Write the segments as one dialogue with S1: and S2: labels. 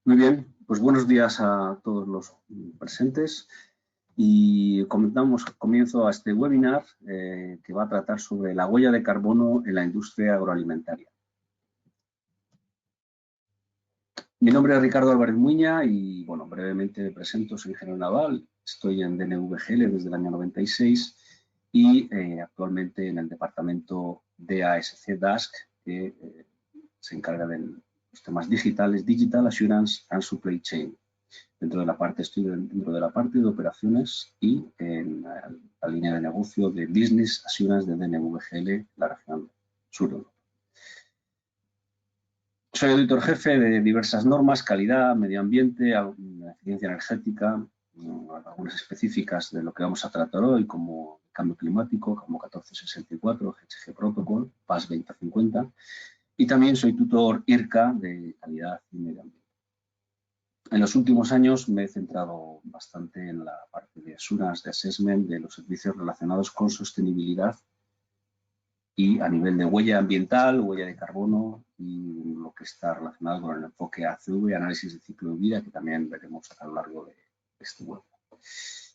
S1: Muy bien, pues buenos días a todos los presentes y comienzo a este webinar que va a tratar sobre la huella de carbono en la industria agroalimentaria. Mi nombre es Ricardo Álvarez Muiña y, bueno, brevemente me presento, soy ingeniero naval, estoy en DNVGL desde el año 96 y actualmente en el departamento DASC DASC, que se encarga de los temas digitales, Digital Assurance and Supply Chain. Estoy dentro de la parte de operaciones y en la línea de negocio de Business Assurance de DNVGL, la región sur de Europa. Soy auditor jefe de diversas normas, calidad, medio ambiente, eficiencia energética, algunas específicas de lo que vamos a tratar hoy, como cambio climático, como 1464, GHG Protocol, PAS 2050, y también soy tutor IRCA de calidad y medio ambiente. En los últimos años me he centrado bastante en la parte de assurance, de assessment, de los servicios relacionados con sostenibilidad y a nivel de huella ambiental, huella de carbono y lo que está relacionado con el enfoque ACV, análisis de ciclo de vida, que también veremos a lo largo de este webinar,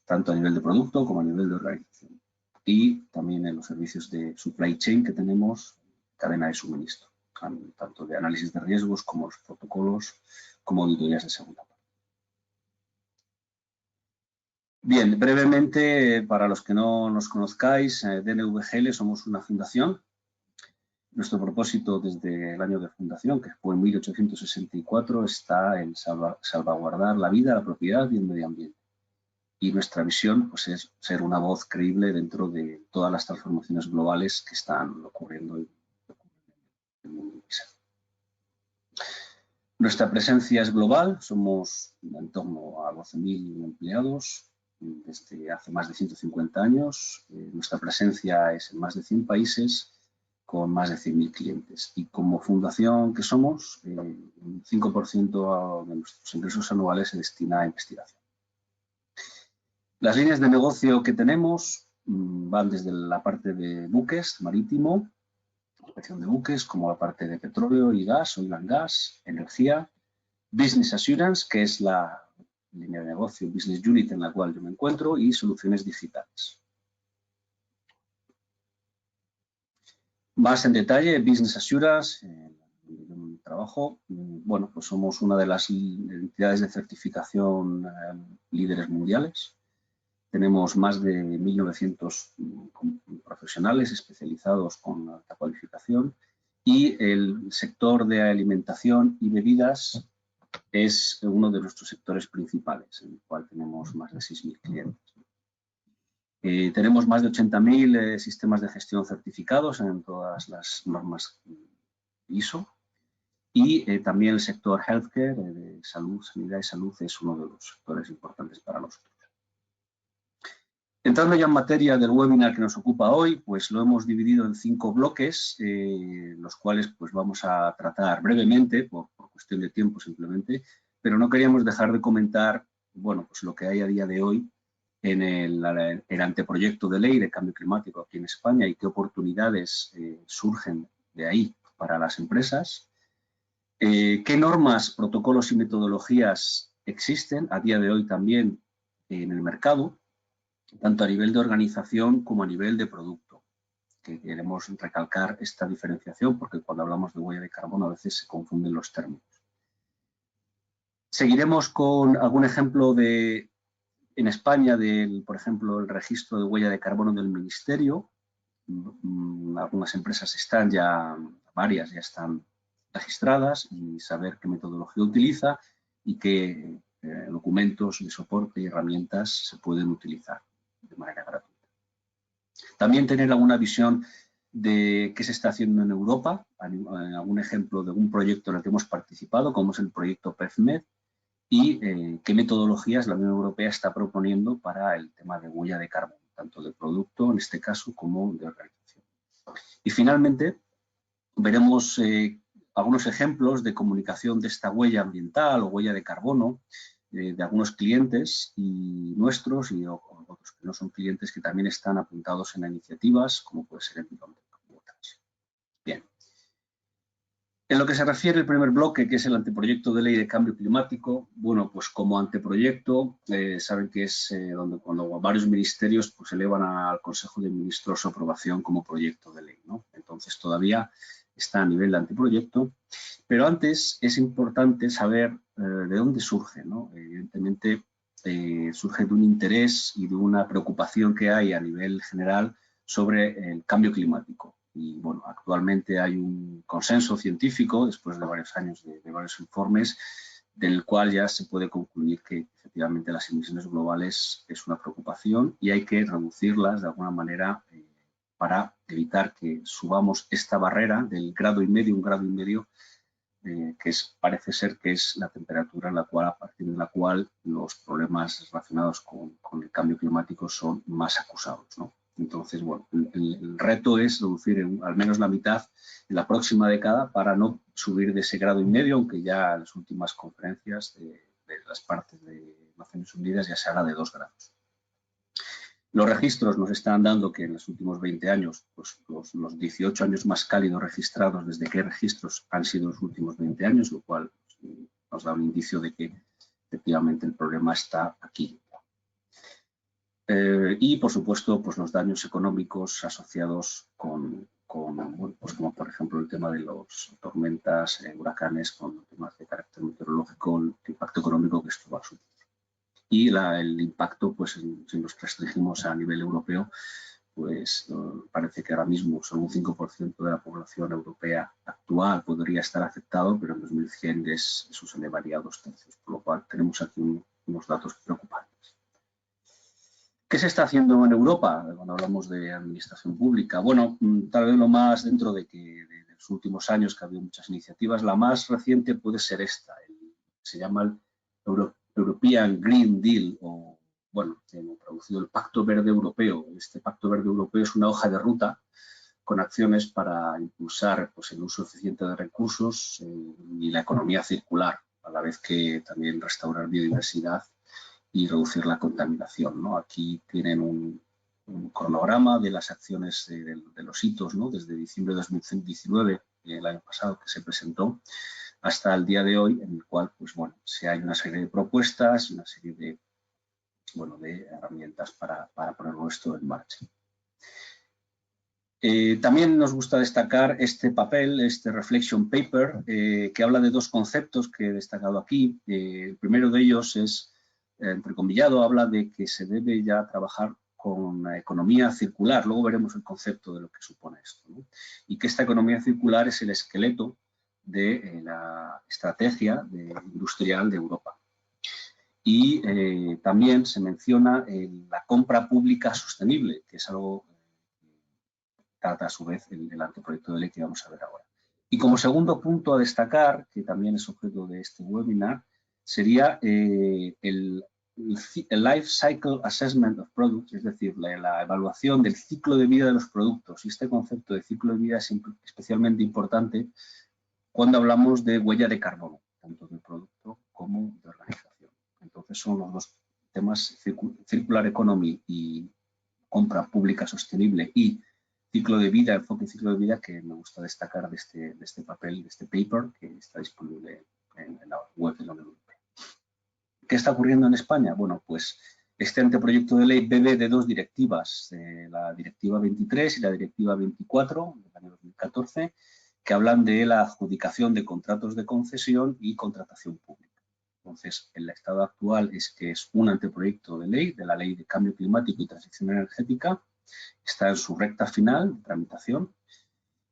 S1: tanto a nivel de producto como a nivel de organización. Y también en los servicios de supply chain que tenemos, cadena de suministro, tanto de análisis de riesgos como los protocolos, como auditorías de segunda parte. Bien, brevemente, para los que no nos conozcáis, DNVGL somos una fundación. Nuestro propósito desde el año de fundación, que fue en 1864, está en salvaguardar la vida, la propiedad y el medio ambiente. Y nuestra visión pues, es ser una voz creíble dentro de todas las transformaciones globales que están ocurriendo en el mundo. Nuestra presencia es global, somos en torno a 12.000 empleados desde hace más de 150 años. Nuestra presencia es en más de 100 países con más de 100.000 clientes. Y como fundación que somos, un 5% de nuestros ingresos anuales se destina a investigación. Las líneas de negocio que tenemos van desde la parte de buques marítimo, inspección de buques, como la parte de petróleo y gas, oil and gas, energía, Business Assurance, que es la línea de negocio, Business Unit en la cual yo me encuentro, y soluciones digitales. Más en detalle, Business Assurance, donde yo trabajo, bueno, pues somos una de las entidades de certificación líderes mundiales. Tenemos más de 1.900 profesionales especializados con alta cualificación y el sector de alimentación y bebidas es uno de nuestros sectores principales, en el cual tenemos más de 6.000 clientes. Tenemos más de 80.000 sistemas de gestión certificados en todas las normas ISO y también el sector healthcare, de salud, sanidad y salud, es uno de los sectores importantes para nosotros. Entrando ya en materia del webinar que nos ocupa hoy, pues lo hemos dividido en 5 bloques, los cuales pues vamos a tratar brevemente, por cuestión de tiempo simplemente, pero no queríamos dejar de comentar, bueno, pues lo que hay a día de hoy en el anteproyecto de ley de cambio climático aquí en España y qué oportunidades surgen de ahí para las empresas, qué normas, protocolos y metodologías existen a día de hoy también en el mercado, tanto a nivel de organización como a nivel de producto, que queremos recalcar esta diferenciación porque cuando hablamos de huella de carbono a veces se confunden los términos. Seguiremos con algún ejemplo en España por ejemplo, el registro de huella de carbono del Ministerio. Algunas empresas varias ya están registradas y saber qué metodología utiliza y qué documentos de soporte y herramientas se pueden utilizar de manera gratuita. También tener alguna visión de qué se está haciendo en Europa, algún ejemplo de un proyecto en el que hemos participado, como es el proyecto PEFMED, y qué metodologías la Unión Europea está proponiendo para el tema de huella de carbono, tanto de producto, en este caso, como de organización. Y finalmente, veremos algunos ejemplos de comunicación de esta huella ambiental o huella de carbono de algunos clientes y nuestros y otros que no son clientes que también están apuntados en iniciativas como puede ser el Environment. Bien. En lo que se refiere al primer bloque, que es el anteproyecto de ley de cambio climático, bueno, pues como anteproyecto, saben que es donde cuando varios ministerios pues elevan al Consejo de Ministros su aprobación como proyecto de ley, ¿no? Entonces todavía está a nivel de anteproyecto, pero antes es importante saber de dónde surge, ¿no? Evidentemente surge de un interés y de una preocupación que hay a nivel general sobre el cambio climático. Y bueno, actualmente hay un consenso científico, después de varios años de varios informes, del cual ya se puede concluir que efectivamente las emisiones globales es una preocupación y hay que reducirlas de alguna manera para evitar que subamos esta barrera del 1,5 grados, que parece ser que es la temperatura en la cual, a partir de la cual los problemas relacionados con el cambio climático son más acusados, ¿no? Entonces, bueno, el reto es reducir al menos la mitad en la próxima década para no subir de ese 1,5 grados, aunque ya en las últimas conferencias de las partes de Naciones Unidas ya se habla de 2 grados. Los registros nos están dando que en los últimos 20 años, pues los 18 años más cálidos registrados, desde que hay registros, han sido los últimos 20 años, lo cual pues, nos da un indicio de que efectivamente el problema está aquí. Y, por supuesto, pues los daños económicos asociados bueno, pues como por ejemplo el tema de las tormentas, huracanes, con temas de carácter meteorológico, el impacto económico que esto va a suponer. Y el impacto, pues si nos restringimos a nivel europeo, pues parece que ahora mismo solo un 5% de la población europea actual podría estar afectado, pero en 2100 eso se elevaría a 2/3, por lo cual tenemos aquí unos datos preocupantes. ¿Qué se está haciendo en Europa cuando hablamos de administración pública? Bueno, tal vez lo más dentro de los últimos años que ha habido muchas iniciativas, la más reciente puede ser esta, se llama el European Green Deal, o bueno, hemos traducido el Pacto Verde Europeo. Este Pacto Verde Europeo es una hoja de ruta con acciones para impulsar pues, el uso eficiente de recursos y la economía circular, a la vez que también restaurar biodiversidad y reducir la contaminación, ¿no? Aquí tienen un cronograma de las acciones de los hitos, ¿no? Desde diciembre de 2019, el año pasado, que se presentó, hasta el día de hoy, en el cual pues, bueno, hay una serie de propuestas, una serie de, bueno, de herramientas para ponerlo esto en marcha. También nos gusta destacar este papel, este reflection paper, que habla de dos conceptos que he destacado aquí. El primero de ellos es, entrecomillado, habla de que se debe ya trabajar con la economía circular. Luego veremos el concepto de lo que supone esto, ¿no? Y que esta economía circular es el esqueleto de la estrategia industrial de Europa. Y también se menciona la compra pública sostenible, que es algo trata a su vez el anteproyecto de ley que vamos a ver ahora. Y como segundo punto a destacar, que también es objeto de este webinar, sería el Life Cycle Assessment of Products, es decir, la evaluación del ciclo de vida de los productos. Y este concepto de ciclo de vida es especialmente importante cuando hablamos de huella de carbono, tanto del producto como de organización. Entonces son los dos temas, Circular Economy y compra pública sostenible y ciclo de vida, enfoque ciclo de vida, que me gusta destacar de este papel, de este paper, que está disponible en la web de la Unión Europea. ¿Qué está ocurriendo en España? Bueno, pues este anteproyecto de ley bebe de dos directivas, la Directiva 23 y la Directiva 24 del año 2014, que hablan de la adjudicación de contratos de concesión y contratación pública. Entonces, el estado actual es que es un anteproyecto de ley de la Ley de Cambio Climático y Transición Energética, está en su recta final de tramitación.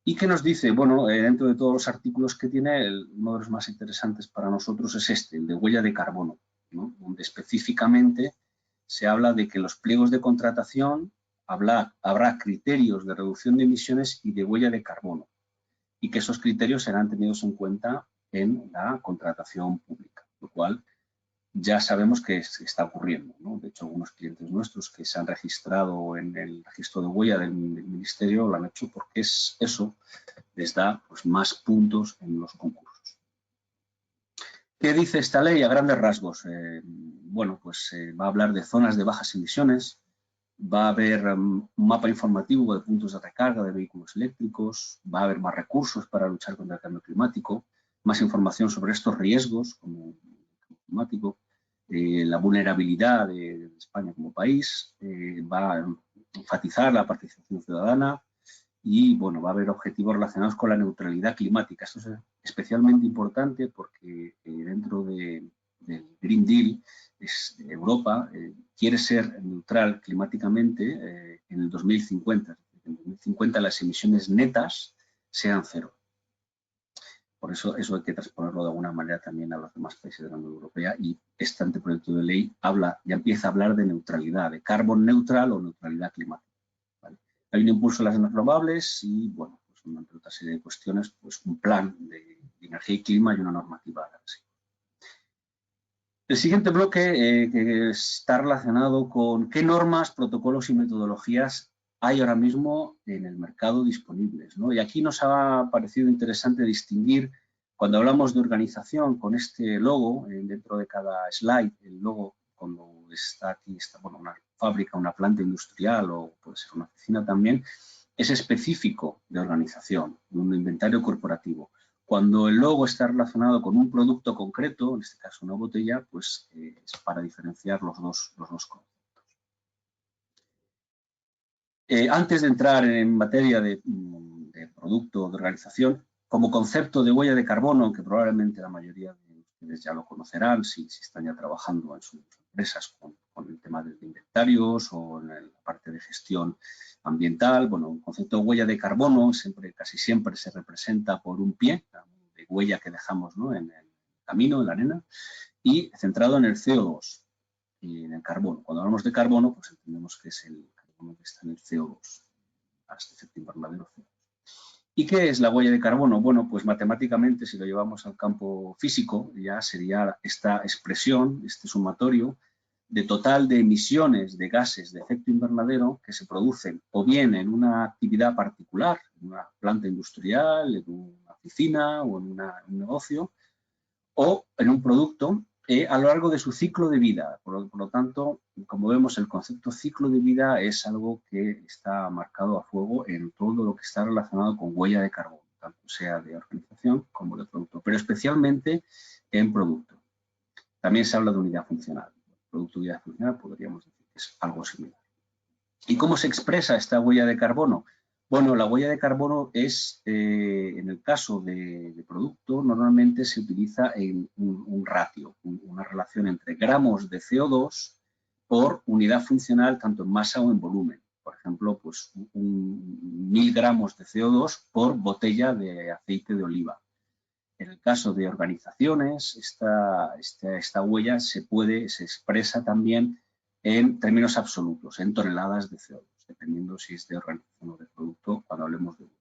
S1: ¿Y qué nos dice? Bueno, dentro de todos los artículos que tiene, uno de los más interesantes para nosotros es este, el de huella de carbono, ¿no? Donde específicamente se habla de que en los pliegos de contratación habrá criterios de reducción de emisiones y de huella de carbono, y que esos criterios serán tenidos en cuenta en la contratación pública, lo cual ya sabemos que está ocurriendo, ¿no? De hecho, algunos clientes nuestros que se han registrado en el registro de huella del Ministerio lo han hecho porque eso les da pues, más puntos en los concursos. ¿Qué dice esta ley a grandes rasgos? Bueno, pues va a hablar de zonas de bajas emisiones, va a haber un mapa informativo de puntos de recarga de vehículos eléctricos, va a haber más recursos para luchar contra el cambio climático, más información sobre estos riesgos como el cambio climático, la vulnerabilidad de España como país, va a enfatizar la participación ciudadana y bueno, va a haber objetivos relacionados con la neutralidad climática. Esto es especialmente importante porque dentro del Green Deal Europa quiere ser neutral climáticamente en el 2050. En 2050 las emisiones netas sean cero. Por eso hay que transponerlo de alguna manera también a los demás países de la Unión Europea y este anteproyecto de ley ya empieza a hablar de neutralidad, de carbon neutral o neutralidad climática. ¿Vale? Hay un impulso a las energías renovables y, bueno, pues entre otra serie de cuestiones, pues un plan de energía y clima y una normativa así. El siguiente bloque que está relacionado con qué normas, protocolos y metodologías hay ahora mismo en el mercado disponibles, ¿no? Y aquí nos ha parecido interesante distinguir, cuando hablamos de organización, con este logo, dentro de cada slide, el logo cuando está aquí, bueno, una fábrica, una planta industrial o puede ser una oficina también, es específico de organización, de un inventario corporativo. Cuando el logo está relacionado con un producto concreto, en este caso una botella, pues es para diferenciar los dos conceptos. Antes de entrar en materia de producto, de organización, como concepto de huella de carbono, que probablemente la mayoría de ustedes ya lo conocerán si están ya trabajando en sus empresas con el tema de inventarios o en la parte de gestión ambiental. Bueno, el concepto de huella de carbono casi siempre se representa por un pie, de huella que dejamos, ¿no?, en el camino, en la arena, y centrado en el CO2 y en el carbono. Cuando hablamos de carbono, pues entendemos que es el carbono que está en el CO2, este efecto invernadero CO2. ¿Y qué es la huella de carbono? Bueno, pues matemáticamente, si lo llevamos al campo físico, ya sería esta expresión, este sumatorio de total de emisiones de gases de efecto invernadero que se producen o bien en una actividad particular, en una planta industrial, en una oficina o en un negocio, o en un producto a lo largo de su ciclo de vida. Por lo tanto, como vemos, el concepto ciclo de vida es algo que está marcado a fuego en todo lo que está relacionado con huella de carbono, tanto sea de organización como de producto, pero especialmente en producto. También se habla de unidad funcional. Producto de unidad funcional podríamos decir que es algo similar. ¿Y cómo se expresa esta huella de carbono? Bueno, la huella de carbono es, en el caso de producto, normalmente se utiliza en un ratio, una relación entre gramos de CO2 por unidad funcional, tanto en masa o en volumen. Por ejemplo, pues 1000 gramos de CO2 por botella de aceite de oliva. En el caso de organizaciones, esta huella se expresa también en términos absolutos, en toneladas de CO2, dependiendo si es de organización o de producto, cuando hablemos de huella.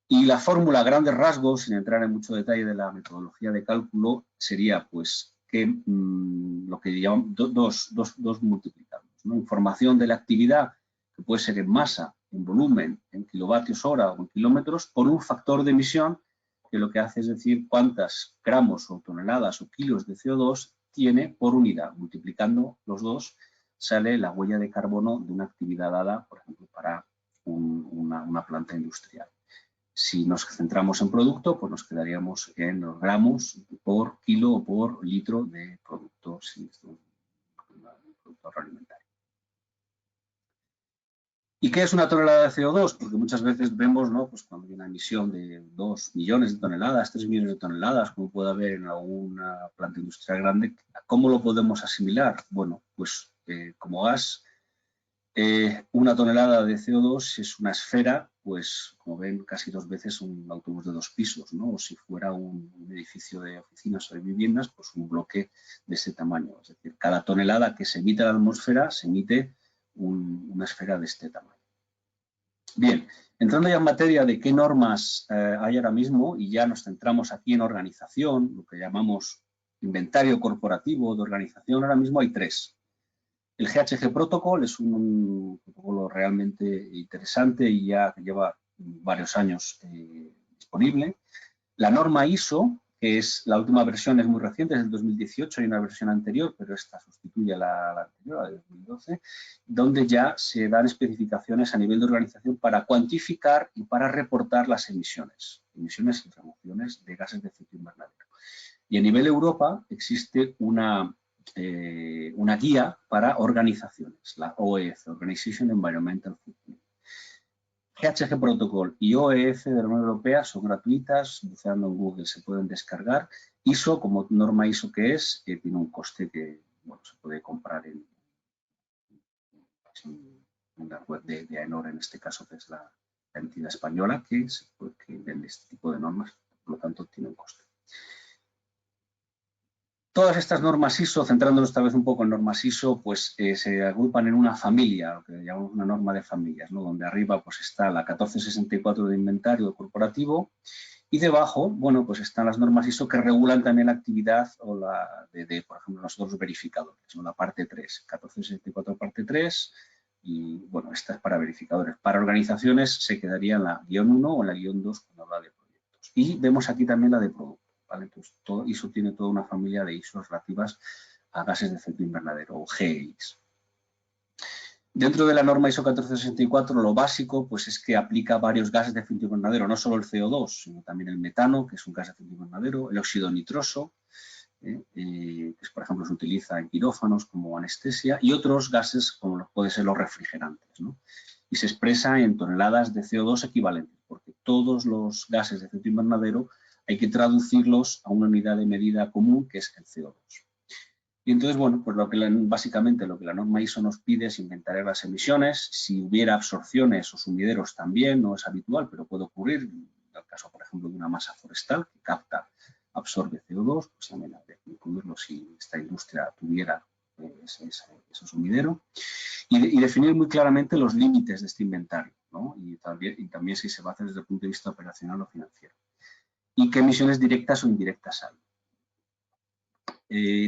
S1: Y la fórmula a grandes rasgos, sin entrar en mucho detalle de la metodología de cálculo, sería pues que lo que llamamos dos multiplicados, ¿no? Información de la actividad, que puede ser en masa, en volumen, en kilovatios hora o en kilómetros, por un factor de emisión que lo que hace es decir cuántas gramos o toneladas o kilos de CO2 tiene por unidad. Multiplicando los dos sale la huella de carbono de una actividad dada, por ejemplo, para una planta industrial. Si nos centramos en producto, pues nos quedaríamos en los gramos por kilo o por litro de producto, si es un producto agroalimentario. ¿Y qué es una tonelada de CO2? Porque muchas veces vemos, ¿no?, pues cuando hay una emisión de 2 millones de toneladas, 3 millones de toneladas, como puede haber en alguna planta industrial grande, ¿cómo lo podemos asimilar? Bueno, pues como gas, una tonelada de CO2 es una esfera, pues como ven, casi 2 veces un autobús de 2 pisos, ¿no? O si fuera un edificio de oficinas o de viviendas, pues un bloque de ese tamaño. Es decir, cada tonelada que se emite a la atmósfera se emite una esfera de este tamaño. Bien, entrando ya en materia de qué normas hay ahora mismo, y ya nos centramos aquí en organización, lo que llamamos inventario corporativo de organización, ahora mismo hay 3. El GHG Protocol es un protocolo realmente interesante y ya lleva varios años disponible. La norma ISO, que es la última versión, es muy reciente, es del 2018, hay una versión anterior, pero esta sustituye a la anterior, la de 2012, donde ya se dan especificaciones a nivel de organización para cuantificar y para reportar las emisiones y remociones de gases de efecto invernadero. Y a nivel Europa existe una guía para organizaciones, la OEF, Organization Environmental Footprint. GHG Protocol y OEF de la Unión Europea son gratuitas, buceando en Google se pueden descargar. ISO, como norma ISO que es, tiene un coste que se puede comprar en la web de AENOR, en este caso, que es la entidad española que vende este tipo de normas, por lo tanto tiene un coste. Todas estas normas ISO, centrándonos esta vez un poco en normas ISO, pues se agrupan en una familia, lo que llamamos una norma de familias, ¿no? Donde arriba pues está la 1464 de inventario corporativo y debajo, bueno, pues están las normas ISO que regulan también la actividad o por ejemplo, nosotros verificadores, ¿no? La parte 3, 1464 parte 3 y, bueno, esta es para verificadores. Para organizaciones se quedaría en la guión 1 o en la guión 2 cuando habla de proyectos. Y vemos aquí también la de productos. ¿Vale? Entonces, todo ISO tiene toda una familia de ISOs relativas a gases de efecto invernadero o GEIs. Dentro de la norma ISO 1464, lo básico pues, es que aplica varios gases de efecto invernadero, no solo el CO2, sino también el metano, que es un gas de efecto invernadero, el óxido nitroso, que por ejemplo se utiliza en quirófanos como anestesia, y otros gases como pueden ser los refrigerantes, ¿no? Y se expresa en toneladas de CO2 equivalentes, porque todos los gases de efecto invernadero hay que traducirlos a una unidad de medida común, que es el CO2. Y entonces, bueno, pues básicamente lo que la norma ISO nos pide es inventar las emisiones. Si hubiera absorciones o sumideros también, no es habitual, pero puede ocurrir. En el caso, por ejemplo, de una masa forestal que absorbe CO2, pues también habría que incluirlo si esta industria tuviera ese sumidero. Y definir muy claramente los límites de este inventario, ¿no? Y también si se va a hacer desde el punto de vista operacional o financiero. Y qué emisiones directas o indirectas hay.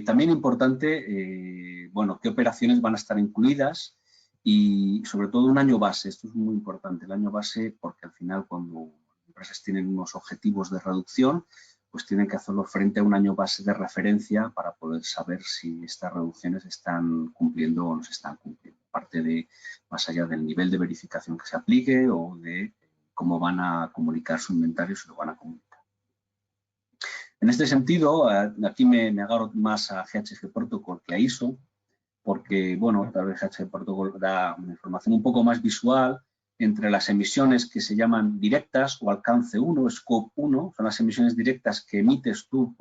S1: También importante, bueno, qué operaciones van a estar incluidas y sobre todo un año base. Esto es muy importante, el año base, porque al final cuando empresas tienen unos objetivos de reducción, pues tienen que hacerlo frente a un año base de referencia para poder saber si estas reducciones se están cumpliendo o no se están cumpliendo. Aparte de, más allá del nivel de verificación que se aplique o de cómo van a comunicar su inventario, si lo van a comunicar. En este sentido, aquí me agarro más a GHG Protocol que a ISO, porque, bueno, tal vez GHG Protocol da una información un poco más visual entre las emisiones que se llaman directas o alcance 1, scope 1, son las emisiones directas que emites tú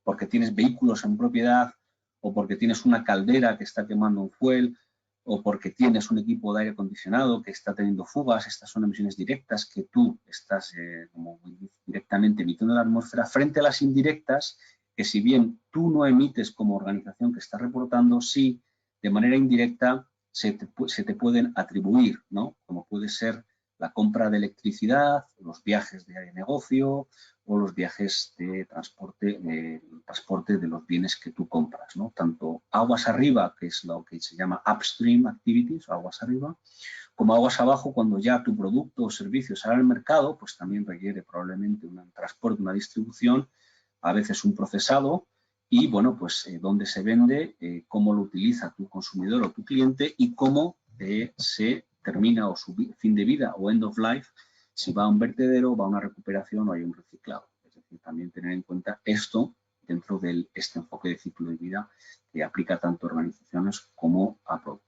S1: porque tienes vehículos en propiedad o porque tienes una caldera que está quemando un fuel o porque tienes un equipo de aire acondicionado que está teniendo fugas. Estas son emisiones directas que tú estás como directamente emitiendo en la atmósfera, frente a las indirectas que, si bien tú no emites como organización que estás reportando, sí, de manera indirecta se te pueden atribuir, ¿no? Como puede ser la compra de electricidad, los viajes de negocio o los viajes de transporte de los bienes que tú compras, ¿no? Tanto aguas arriba, que es lo que se llama upstream activities, aguas arriba, como aguas abajo, cuando ya tu producto o servicio sale al mercado, pues también requiere probablemente un transporte, una distribución, a veces un procesado, y bueno, pues dónde se vende, cómo lo utiliza tu consumidor o tu cliente y cómo se termina o su fin de vida o end of life, si va a un vertedero, va a una recuperación o hay un reciclado. Es decir, también tener en cuenta esto dentro de este enfoque de ciclo de vida que aplica tanto a organizaciones como a productos.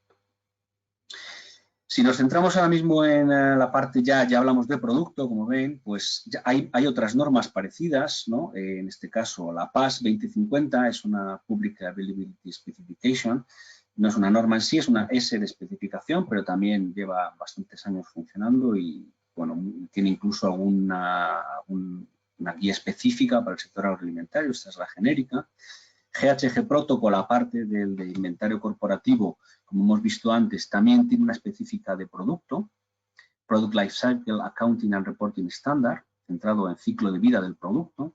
S1: Si nos centramos ahora mismo en la parte ya hablamos de producto, como ven, pues ya hay otras normas parecidas, ¿no? En este caso, la PAS 2050 es una Public Availability Specification, no es una norma en sí, es una S de especificación, pero también lleva bastantes años funcionando y, bueno, tiene incluso una guía específica para el sector agroalimentario, esta es la genérica. GHG Protocol, aparte del de inventario corporativo, como hemos visto antes, también tiene una específica de producto, Product Lifecycle Accounting and Reporting Standard, centrado en ciclo de vida del producto.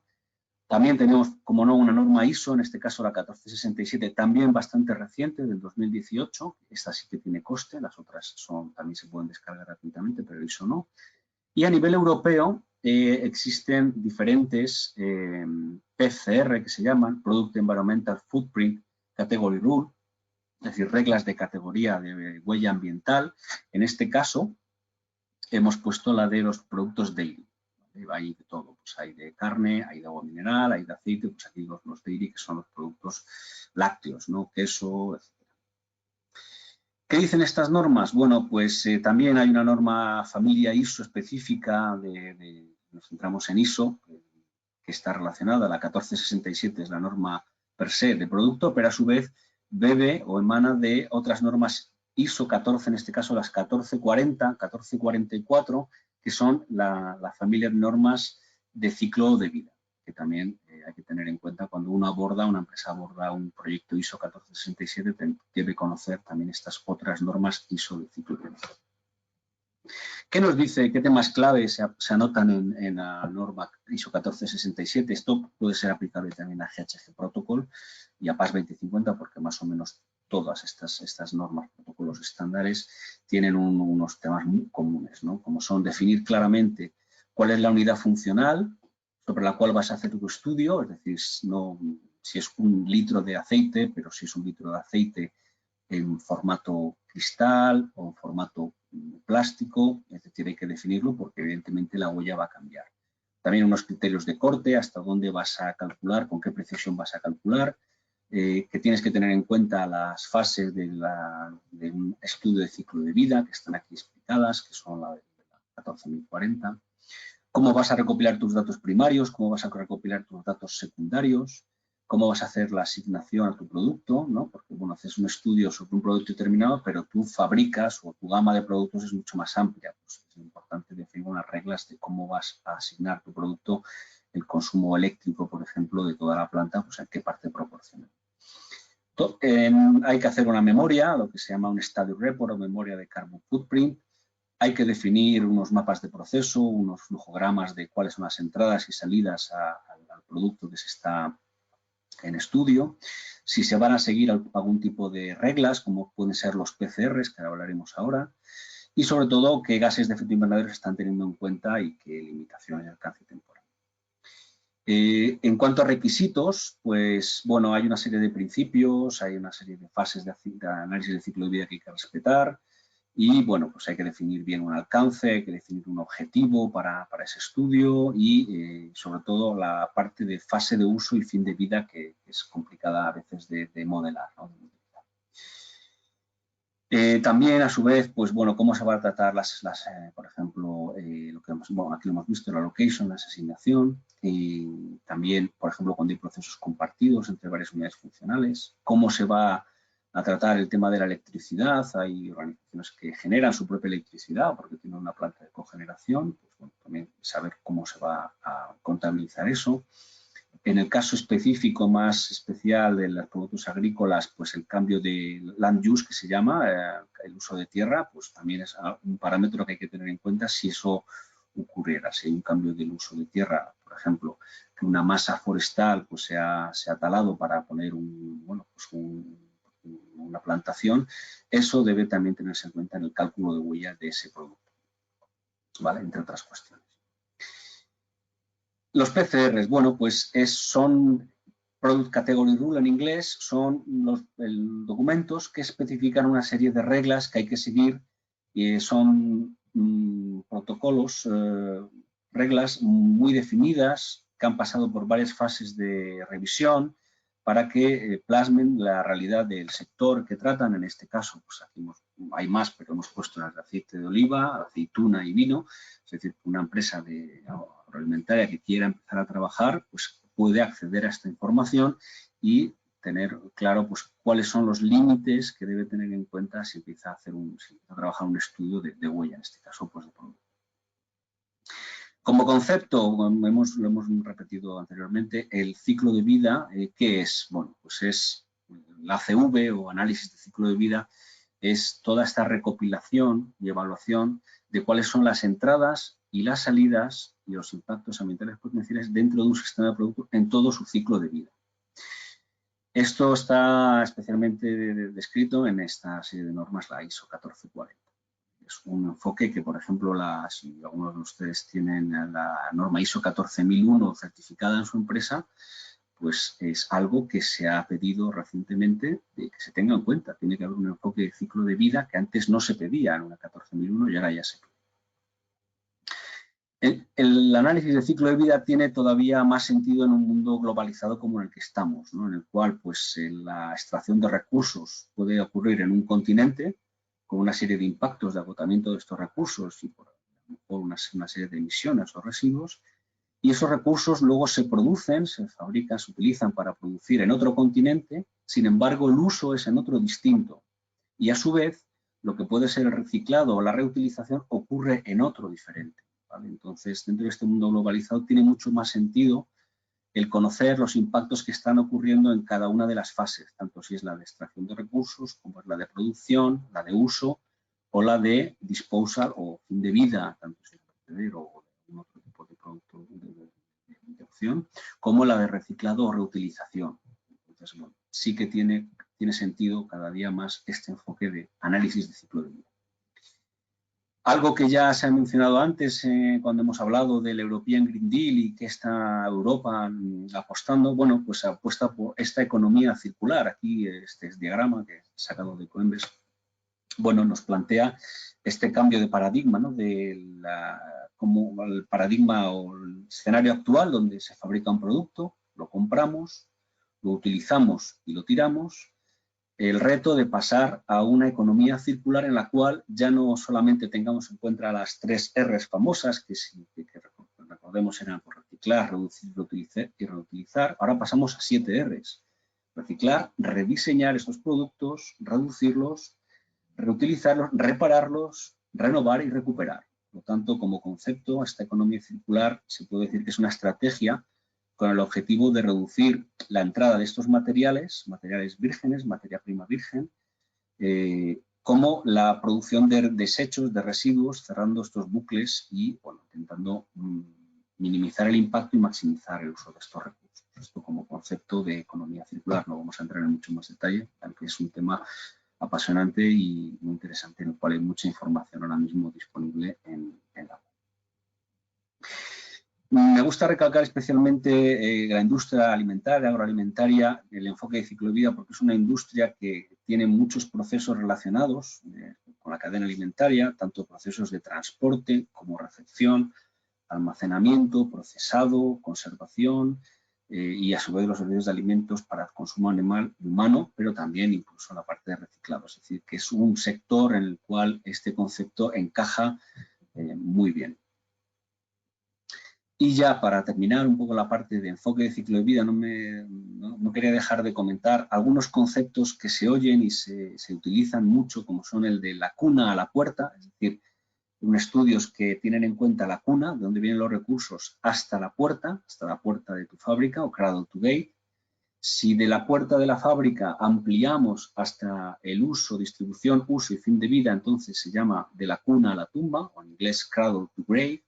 S1: También tenemos, como no, una norma ISO, en este caso la 1467, también bastante reciente, del 2018. Esta sí que tiene coste, las otras también se pueden descargar gratuitamente, pero ISO no. Y a nivel europeo, existen diferentes PCR que se llaman Product Environmental Footprint Category Rule, es decir, reglas de categoría de huella ambiental. En este caso, hemos puesto la de los productos dairy. Hay de todo, pues hay de carne, hay de agua mineral, hay de aceite, pues aquí los dairy, que son los productos lácteos, ¿no? Queso, etc. ¿Qué dicen estas normas? Bueno, pues también hay una norma familia ISO específica, nos centramos en ISO, que está relacionada, la 1467 es la norma per se de producto, pero a su vez bebe o emana de otras normas ISO 14, en este caso las 1440, 1444, que son la familia de normas de ciclo de vida, que también hay que tener en cuenta cuando una empresa aborda un proyecto ISO 1467, debe conocer también estas otras normas ISO de ciclo de vida. ¿Qué nos dice? ¿Qué temas clave se anotan en la norma ISO 1467? Esto puede ser aplicable también a GHG Protocol y a PAS 2050, porque más o menos todas estas normas, protocolos estándares, tienen unos temas muy comunes, ¿no? Como son definir claramente cuál es la unidad funcional sobre la cual vas a hacer tu estudio, es decir, no si es 1 litro de aceite, pero si es 1 litro de aceite en formato cristal o en formato plástico, es decir, hay que definirlo porque evidentemente la huella va a cambiar. También unos criterios de corte, hasta dónde vas a calcular, con qué precisión vas a calcular, que tienes que tener en cuenta las fases de un estudio de ciclo de vida, que están aquí explicadas, que son la de 14.040. Cómo vas a recopilar tus datos primarios, cómo vas a recopilar tus datos secundarios, cómo vas a hacer la asignación a tu producto, ¿no? Porque, bueno, haces un estudio sobre un producto determinado, pero tú fabricas o tu gama de productos es mucho más amplia. Pues es importante definir unas reglas de cómo vas a asignar tu producto, el consumo eléctrico, por ejemplo, de toda la planta, pues en qué parte proporciona. Hay que hacer una memoria, lo que se llama un Study Report o memoria de Carbon Footprint. Hay que definir unos mapas de proceso, unos flujogramas de cuáles son las entradas y salidas al producto que se está en estudio, si se van a seguir algún tipo de reglas, como pueden ser los PCRs, que hablaremos ahora, y sobre todo qué gases de efecto invernadero se están teniendo en cuenta y qué limitaciones de alcance temporal. En cuanto a requisitos, pues bueno, hay una serie de principios, hay una serie de fases de análisis de ciclo de vida que hay que respetar. Y, bueno, pues hay que definir bien un alcance, hay que definir un objetivo para ese estudio y, sobre todo, la parte de fase de uso y fin de vida, que es complicada a veces de modelar, ¿no? También, a su vez, pues bueno, cómo se van a tratar por ejemplo, lo que aquí lo hemos visto, la location, la asignación, y también, por ejemplo, cuando hay procesos compartidos entre varias unidades funcionales, cómo se va a tratar el tema de la electricidad. Hay organizaciones que generan su propia electricidad porque tienen una planta de cogeneración, pues bueno, también saber cómo se va a contabilizar eso. En el caso específico más especial de los productos agrícolas, pues el cambio de land use, que se llama, el uso de tierra, pues también es un parámetro que hay que tener en cuenta si eso ocurriera, si hay un cambio del uso de tierra, por ejemplo, que una masa forestal pues se ha talado para poner una plantación, eso debe también tenerse en cuenta en el cálculo de huella de ese producto, ¿vale? Entre otras cuestiones. Los PCRs, bueno, pues son Product Category Rule en inglés, son los documentos que especifican una serie de reglas que hay que seguir y son protocolos, reglas muy definidas que han pasado por varias fases de revisión para que plasmen la realidad del sector que tratan. En este caso, pues aquí hay más, pero hemos puesto las de aceite de oliva, aceituna y vino, es decir, una empresa agroalimentaria que quiera empezar a trabajar, pues puede acceder a esta información y tener claro pues cuáles son los límites que debe tener en cuenta si empieza a trabajar un estudio de huella, en este caso pues de producto. Como concepto, lo hemos repetido anteriormente, el ciclo de vida, ¿qué es? Bueno, pues es la ACV o análisis de ciclo de vida, es toda esta recopilación y evaluación de cuáles son las entradas y las salidas y los impactos ambientales potenciales dentro de un sistema de producto en todo su ciclo de vida. Esto está especialmente descrito en esta serie de normas, la ISO 1440. es un enfoque que, por ejemplo, si algunos de ustedes tienen la norma ISO 14001 certificada en su empresa, pues es algo que se ha pedido recientemente de que se tenga en cuenta. Tiene que haber un enfoque de ciclo de vida que antes no se pedía en una 14001 y ahora ya se pide. El análisis de ciclo de vida tiene todavía más sentido en un mundo globalizado como en el que estamos, ¿no? En el cual pues, la extracción de recursos puede ocurrir en un continente con una serie de impactos de agotamiento de estos recursos y por una serie de emisiones o residuos, y esos recursos luego se producen, se fabrican, se utilizan para producir en otro continente, sin embargo el uso es en otro distinto y a su vez lo que puede ser el reciclado o la reutilización ocurre en otro diferente. ¿Vale? Entonces, dentro de este mundo globalizado tiene mucho más sentido el conocer los impactos que están ocurriendo en cada una de las fases, tanto si es la de extracción de recursos, como es la de producción, la de uso o la de disposal o fin de vida, tanto si es vertedero o de otro tipo de producto de opción, como la de reciclado o reutilización. Entonces, bueno, sí que tiene sentido cada día más este enfoque de análisis de ciclo de vida. Algo que ya se ha mencionado antes cuando hemos hablado del European Green Deal y que está Europa apostando, bueno, pues apuesta por esta economía circular. Aquí este es diagrama que he sacado de Coembes, bueno, nos plantea este cambio de paradigma, ¿no? Como el paradigma o el escenario actual donde se fabrica un producto, lo compramos, lo utilizamos y lo tiramos. El reto de pasar a una economía circular en la cual ya no solamente tengamos en cuenta las 3 R's famosas, que recordemos eran por reciclar, reducir, reutilizar y reutilizar, ahora pasamos a 7 R's. Reciclar, rediseñar estos productos, reducirlos, reutilizarlos, repararlos, renovar y recuperar. Por lo tanto, como concepto, esta economía circular se puede decir que es una estrategia con el objetivo de reducir la entrada de estos materiales vírgenes, materia prima virgen, como la producción de desechos, de residuos, cerrando estos bucles y, bueno, intentando minimizar el impacto y maximizar el uso de estos recursos. Esto como concepto de economía circular. No vamos a entrar en mucho más detalle, aunque es un tema apasionante y muy interesante, en el cual hay mucha información ahora mismo disponible en la web. Me gusta recalcar especialmente la industria alimentaria, agroalimentaria, el enfoque de ciclo de vida, porque es una industria que tiene muchos procesos relacionados con la cadena alimentaria, tanto procesos de transporte como recepción, almacenamiento, procesado, conservación y a su vez los servicios de alimentos para el consumo animal y humano, pero también incluso la parte de reciclado. Es decir, que es un sector en el cual este concepto encaja muy bien. Y ya para terminar un poco la parte de enfoque de ciclo de vida, no quería dejar de comentar algunos conceptos que se oyen y se utilizan mucho, como son el de la cuna a la puerta, es decir, estudios que tienen en cuenta la cuna, de donde vienen los recursos, hasta la puerta de tu fábrica o cradle to gate. Si de la puerta de la fábrica ampliamos hasta el uso, distribución, uso y fin de vida, entonces se llama de la cuna a la tumba, o en inglés cradle to grave.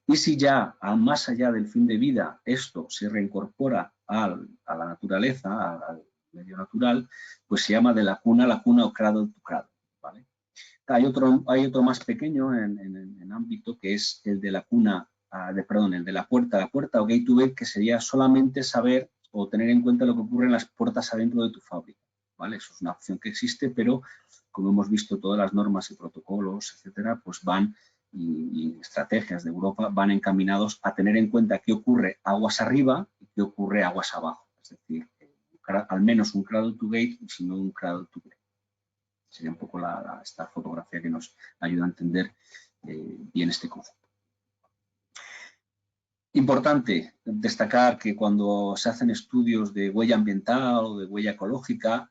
S1: Y si ya, más allá del fin de vida, esto se reincorpora a la naturaleza, al medio natural, pues se llama de la cuna a la cuna o cradle to cradle, ¿vale? Hay otro más pequeño en ámbito que es el de la cuna, el de la puerta a la puerta o gate to gate, que sería solamente saber o tener en cuenta lo que ocurre en las puertas adentro de tu fábrica, ¿vale? Eso es una opción que existe, pero como hemos visto, todas las normas y protocolos, etcétera, pues van y estrategias de Europa van encaminados a tener en cuenta qué ocurre aguas arriba y qué ocurre aguas abajo. Es decir, al menos un cradle to gate, sino un cradle to grave. Sería un poco esta fotografía que nos ayuda a entender bien este concepto. Importante destacar que cuando se hacen estudios de huella ambiental o de huella ecológica,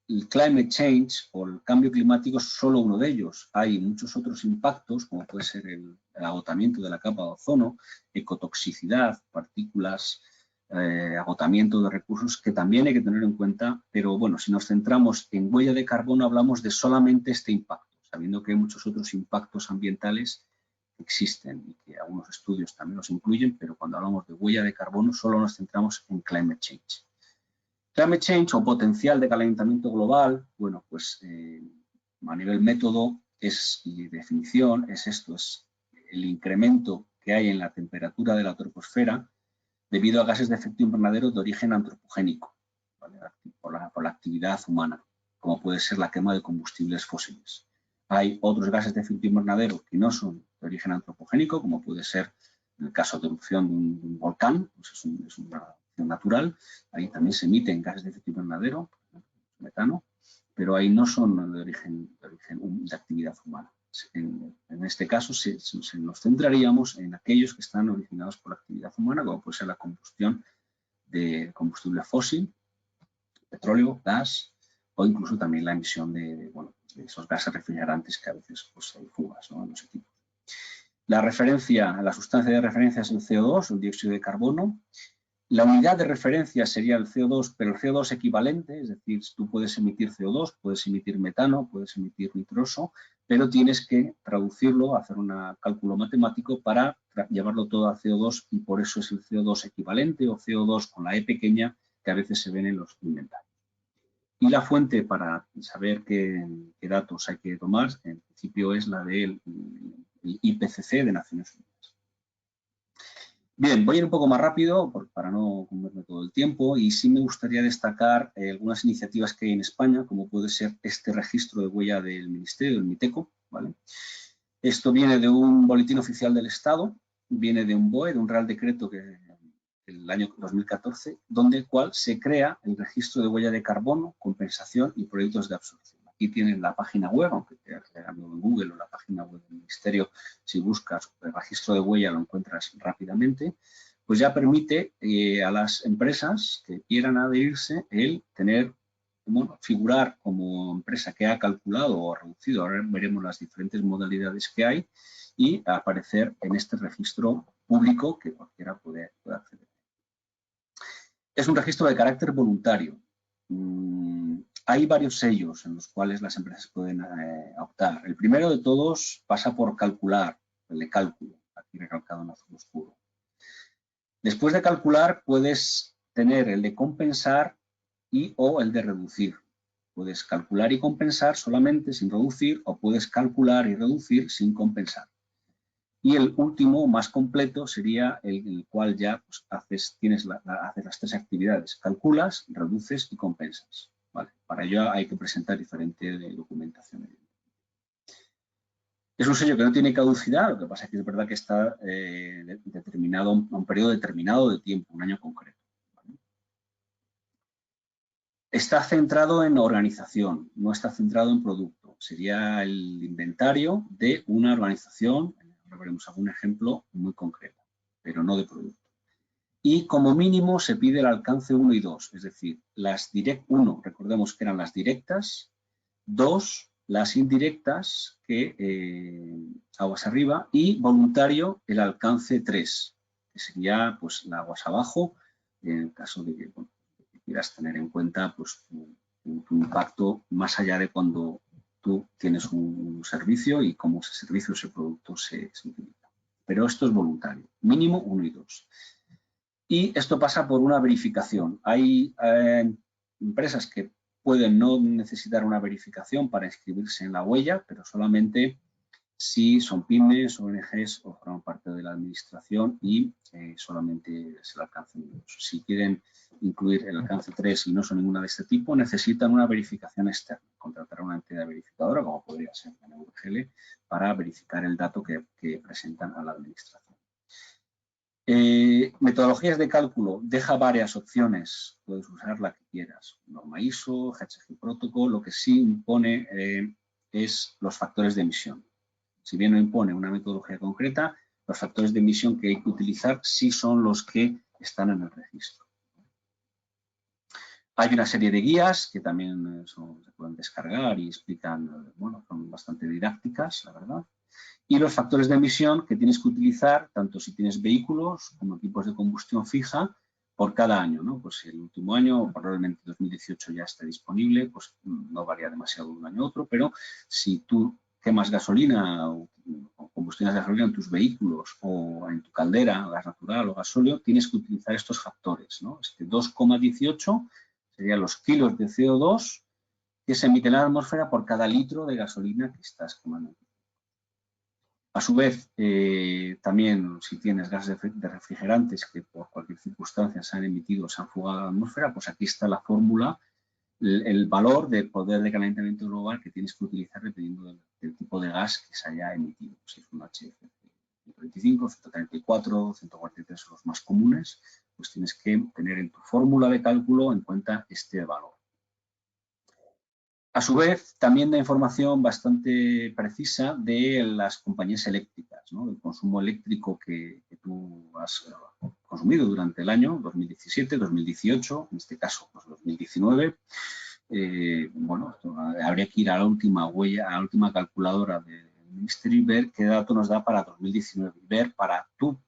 S1: el climate change o el cambio climático es solo uno de ellos. Hay muchos otros impactos, como puede ser el agotamiento de la capa de ozono, ecotoxicidad, partículas, agotamiento de recursos, que también hay que tener en cuenta, pero bueno, si nos centramos en huella de carbono, hablamos de solamente este impacto, sabiendo que hay muchos otros impactos ambientales que existen y que algunos estudios también los incluyen, pero cuando hablamos de huella de carbono solo nos centramos en climate change. Climate change o potencial de calentamiento global, bueno, pues a nivel método y definición es esto, es el incremento que hay en la temperatura de la troposfera debido a gases de efecto invernadero de origen antropogénico, ¿vale? por la actividad humana, como puede ser la quema de combustibles fósiles. Hay otros gases de efecto invernadero que no son de origen antropogénico, como puede ser en el caso de erupción de un volcán, pues es una erupción natural, ahí también se emiten gases de efecto invernadero, metano, pero ahí no son de origen de actividad humana. En este caso nos centraríamos en aquellos que están originados por la actividad humana, como puede ser la combustión de combustible fósil, petróleo, gas, o incluso también la emisión de esos gases refrigerantes que a veces pues, hay fugas, ¿no?, en los equipos. La sustancia de referencia es el CO2, el dióxido de carbono. La unidad de referencia sería el CO2, pero el CO2 equivalente, es decir, tú puedes emitir CO2, puedes emitir metano, puedes emitir nitroso, pero tienes que traducirlo, hacer un cálculo matemático para llevarlo todo a CO2 y por eso es el CO2 equivalente o CO2 con la E pequeña que a veces se ven en los inventarios. Y la fuente para saber qué datos hay que tomar, en principio, es la del IPCC de Naciones Unidas. Bien, voy a ir un poco más rápido para no comerme todo el tiempo y sí me gustaría destacar algunas iniciativas que hay en España, como puede ser este registro de huella del Ministerio, del MITECO, ¿vale? Esto viene de un boletín oficial del Estado, viene de un BOE, de un Real Decreto del año 2014, donde cual se crea el registro de huella de carbono, compensación y proyectos de absorción. Aquí tienen la página web, aunque te hagas en Google o la página web del Ministerio, si buscas el registro de huella lo encuentras rápidamente, pues ya permite a las empresas que quieran adherirse el tener, figurar como empresa que ha calculado o reducido, ahora veremos las diferentes modalidades que hay, y aparecer en este registro público que cualquiera puede acceder. Es un registro de carácter voluntario. Hay varios sellos en los cuales las empresas pueden optar. El primero de todos pasa por calcular, el de cálculo, aquí recalcado en azul oscuro. Después de calcular puedes tener el de compensar o el de reducir. Puedes calcular y compensar solamente sin reducir o puedes calcular y reducir sin compensar. Y el último, más completo, sería el cual ya pues, haces las tres actividades. Calculas, reduces y compensas. ¿Vale? Para ello hay que presentar diferente documentación. Es un sello que no tiene caducidad, lo que pasa es que es verdad que está determinado a un periodo determinado de tiempo, un año concreto. ¿Vale? Está centrado en organización, no está centrado en producto. Sería el inventario de una organización. Ahora veremos algún ejemplo muy concreto, pero no de producto. Y como mínimo se pide el alcance 1 y 2, es decir, las 1, recordemos que eran las directas, 2, las indirectas, que aguas arriba, y voluntario el alcance 3, que sería pues la aguas abajo, en el caso de que, quieras tener en cuenta pues, tu impacto más allá de cuando tú tienes un servicio y cómo ese servicio, ese producto se utiliza. Pero esto es voluntario, mínimo 1 y 2. Y esto pasa por una verificación. Hay empresas que pueden no necesitar una verificación para inscribirse en la huella, pero solamente si son pymes, ONGs o forman parte de la administración y solamente es el alcance 1 y 2. Si quieren incluir el alcance 3 y no son ninguna de este tipo, necesitan una verificación externa. Contratar a una entidad verificadora, como podría ser la NVGL, para verificar el dato que presentan a la administración. Metodologías de cálculo, deja varias opciones, puedes usar la que quieras, norma ISO, HG Protocol, lo que sí impone es los factores de emisión. Si bien no impone una metodología concreta, los factores de emisión que hay que utilizar sí son los que están en el registro. Hay una serie de guías que también se pueden descargar y explican, bueno, son bastante didácticas, la verdad. Y los factores de emisión que tienes que utilizar, tanto si tienes vehículos como equipos de combustión fija, por cada año, ¿no? Pues si el último año, probablemente 2018 ya esté disponible, pues no varía demasiado de un año a otro, pero si tú quemas gasolina o combustiones de gasolina en tus vehículos o en tu caldera, gas natural o gasóleo, tienes que utilizar estos factores, ¿no? Este 2,18 serían los kilos de CO2 que se emite en la atmósfera por cada litro de gasolina que estás quemando. A su vez, también si tienes gases de refrigerantes que por cualquier circunstancia se han emitido o se han fugado a la atmósfera, pues aquí está la fórmula, el valor de poder de calentamiento global que tienes que utilizar dependiendo del tipo de gas que se haya emitido. Si es un HFC 125, 134, 143 son los más comunes, pues tienes que tener en tu fórmula de cálculo en cuenta este valor. A su vez, también da información bastante precisa de las compañías eléctricas, ¿no? Del consumo eléctrico que tú has consumido durante el año 2017, 2018, en este caso pues 2019. Bueno, habría que ir a la última huella, a la última calculadora del Ministerio y ver qué dato nos da para 2019 y ver para tu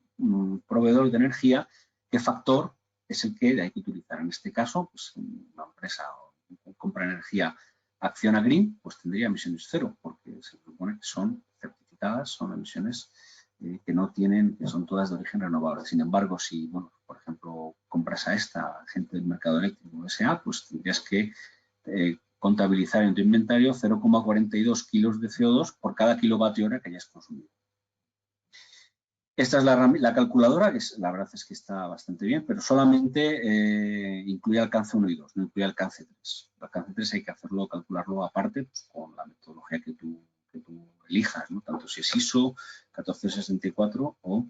S1: proveedor de energía qué factor es el que hay que utilizar. En este caso, pues una empresa que compra energía Acciona Green, pues tendría emisiones cero, porque se supone que son certificadas, son emisiones que no tienen, que son todas de origen renovable. Sin embargo, si, bueno, por ejemplo, compras a esta gente del mercado eléctrico SA, pues tendrías que contabilizar en tu inventario 0,42 kilos de CO2 por cada kilovatio hora que hayas consumido. Esta es la calculadora, que la verdad es que está bastante bien, pero solamente incluye alcance 1 y 2, no incluye alcance 3. El alcance 3 hay que hacerlo, calcularlo aparte, pues, con la metodología que tú elijas, ¿no? Tanto si es ISO 1464 o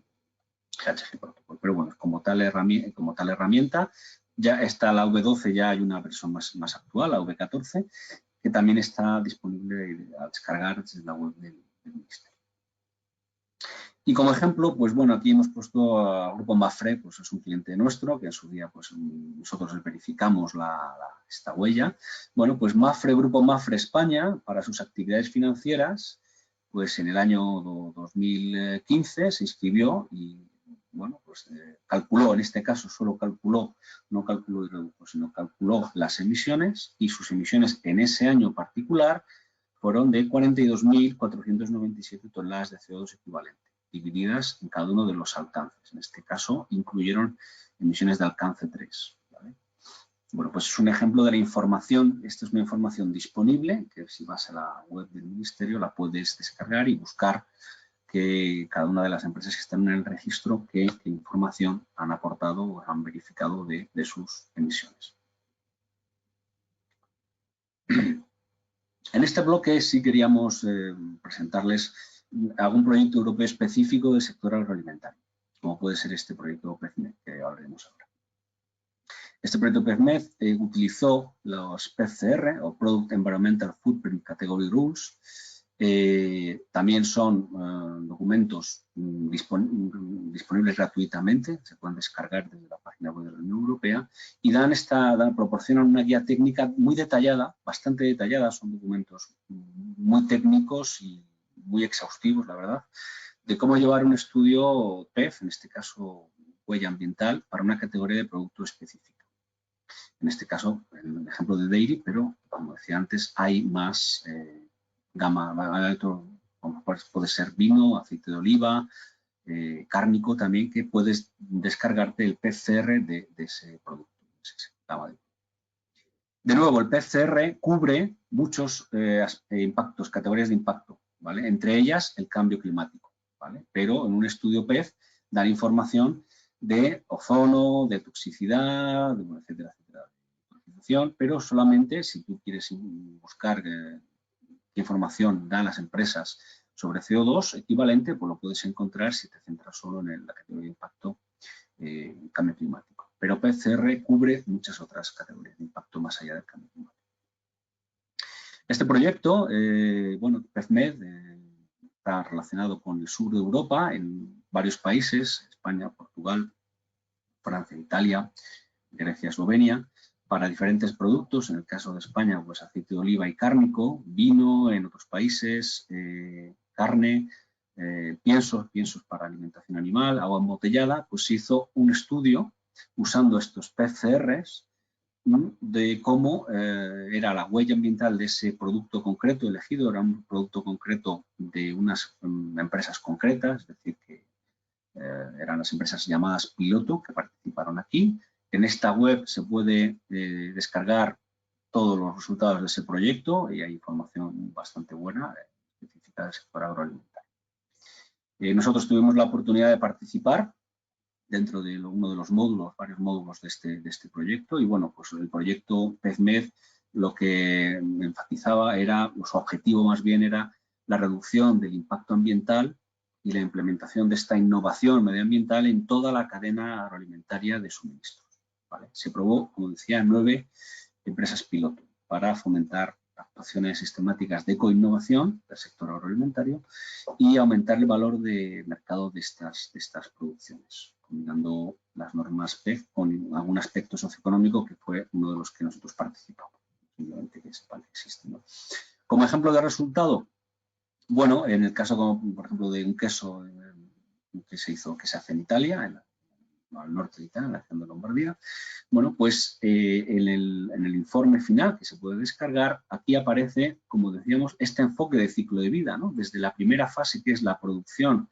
S1: GHG Protocol. Pero bueno, como tal herramienta, ya está la V12, ya hay una versión más actual, la V14, que también está disponible a descargar desde la web del Ministerio. Y como ejemplo, pues bueno, aquí hemos puesto a Grupo Mapfre, pues es un cliente nuestro, que en su día pues nosotros verificamos esta huella. Bueno, pues Grupo Mapfre España, para sus actividades financieras, pues en el año 2015 se inscribió y, bueno, pues calculó, en este caso solo calculó, no calculó y redujo, sino calculó las emisiones, y sus emisiones en ese año particular fueron de 42.497 toneladas de CO2 equivalente, divididas en cada uno de los alcances. En este caso, incluyeron emisiones de alcance 3. ¿Vale? Bueno, pues es un ejemplo de la información. Esta es una información disponible, que si vas a la web del Ministerio la puedes descargar y buscar que cada una de las empresas que están en el registro, qué información han aportado o han verificado de sus emisiones. En este bloque sí queríamos presentarles algún proyecto europeo específico del sector agroalimentario, como puede ser este proyecto PEFMED, que hablaremos ahora. Este proyecto PEFMED utilizó los PCR, o Product Environmental Footprint Category Rules. También son documentos disponibles gratuitamente, se pueden descargar desde la página web de la Unión Europea y proporcionan una guía técnica muy detallada, bastante detallada, son documentos muy técnicos y muy exhaustivos, la verdad, de cómo llevar un estudio PEF, en este caso huella ambiental, para una categoría de producto específica. En este caso, el ejemplo de dairy, pero como decía antes, hay más gama, como puede ser vino, aceite de oliva, cárnico también, que puedes descargarte el PCR de ese producto. De nuevo, el PCR cubre muchos impactos, categorías de impacto, ¿vale? Entre ellas el cambio climático, ¿vale? Pero en un estudio PEF dan información de ozono, de toxicidad, etcétera, etcétera. Pero solamente si tú quieres buscar qué información dan las empresas sobre CO2 equivalente, pues lo puedes encontrar si te centras solo en la categoría de impacto cambio climático. Pero PCR cubre muchas otras categorías de impacto más allá del cambio climático. Este proyecto, bueno, PEFMED, está relacionado con el sur de Europa, en varios países, España, Portugal, Francia, Italia, Grecia, Eslovenia, para diferentes productos. En el caso de España, pues aceite de oliva y cárnico, vino en otros países, carne, piensos para alimentación animal, agua embotellada. Pues se hizo un estudio usando estos PCRs de cómo era la huella ambiental de ese producto concreto elegido. Era un producto concreto de unas empresas concretas, es decir, que eran las empresas llamadas piloto que participaron aquí. En esta web se puede descargar todos los resultados de ese proyecto y hay información bastante buena específica del sector agroalimentario. Nosotros tuvimos la oportunidad de participar dentro de uno de los módulos, varios módulos de este proyecto y bueno, pues el proyecto PEZMED lo que enfatizaba era, su objetivo más bien era la reducción del impacto ambiental y la implementación de esta innovación medioambiental en toda la cadena agroalimentaria de suministros. ¿Vale? Se probó, como decía, 9 empresas piloto para fomentar actuaciones sistemáticas de coinnovación del sector agroalimentario y aumentar el valor de mercado de estas producciones, combinando las normas PEF con algún aspecto socioeconómico que fue uno de los que nosotros participamos. Simplemente que sepan que existe, ¿no? Como ejemplo de resultado, bueno, en el caso, como, por ejemplo, de un queso que se hace en Italia, al norte de Italia, en la región de Lombardía, bueno, pues en el informe final que se puede descargar, aquí aparece, como decíamos, este enfoque de ciclo de vida, ¿no? Desde la primera fase, que es la producción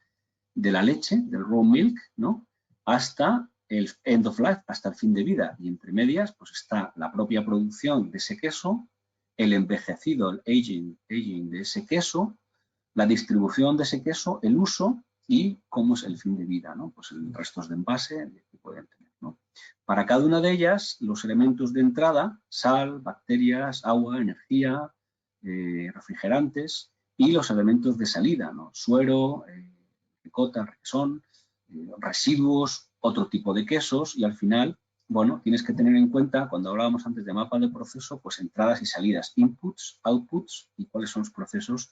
S1: de la leche, del raw milk, ¿no? Hasta el end of life, hasta el fin de vida. Y entre medias, pues está la propia producción de ese queso, el envejecido, el aging de ese queso, la distribución de ese queso, el uso y cómo es el fin de vida, ¿no? Pues los restos de envase que pueden tener, ¿no? Para cada una de ellas, los elementos de entrada, sal, bacterias, agua, energía, refrigerantes y los elementos de salida, ¿no? Suero, ricota, requesón, residuos, otro tipo de quesos y al final, bueno, tienes que tener en cuenta, cuando hablábamos antes de mapa de proceso, pues entradas y salidas, inputs, outputs y cuáles son los procesos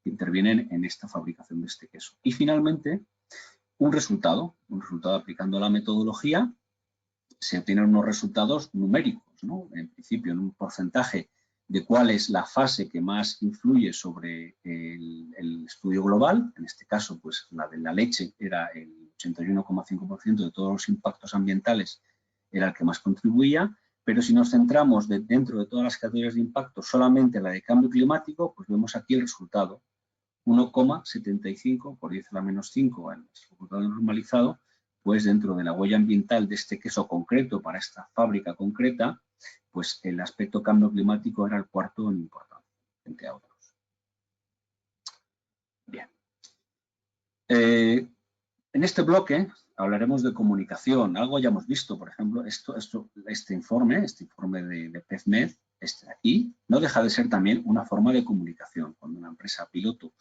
S1: que intervienen en esta fabricación de este queso. Y finalmente, un resultado aplicando la metodología, se obtienen unos resultados numéricos, ¿no? En principio, en un porcentaje de cuál es la fase que más influye sobre el estudio global. En este caso, pues la de la leche era el 81,5% de todos los impactos ambientales, era el que más contribuía, pero si nos centramos dentro de todas las categorías de impacto solamente la de cambio climático, pues vemos aquí el resultado, 1,75 por 10 a la menos 5 en el resultado normalizado, pues dentro de la huella ambiental de este queso concreto para esta fábrica concreta, pues el aspecto cambio climático era el cuarto en importancia, frente a otros. Bien. En este bloque hablaremos de comunicación. Algo ya hemos visto, por ejemplo, este informe de PEZMED, este de aquí, no deja de ser también una forma de comunicación. Cuando una empresa piloto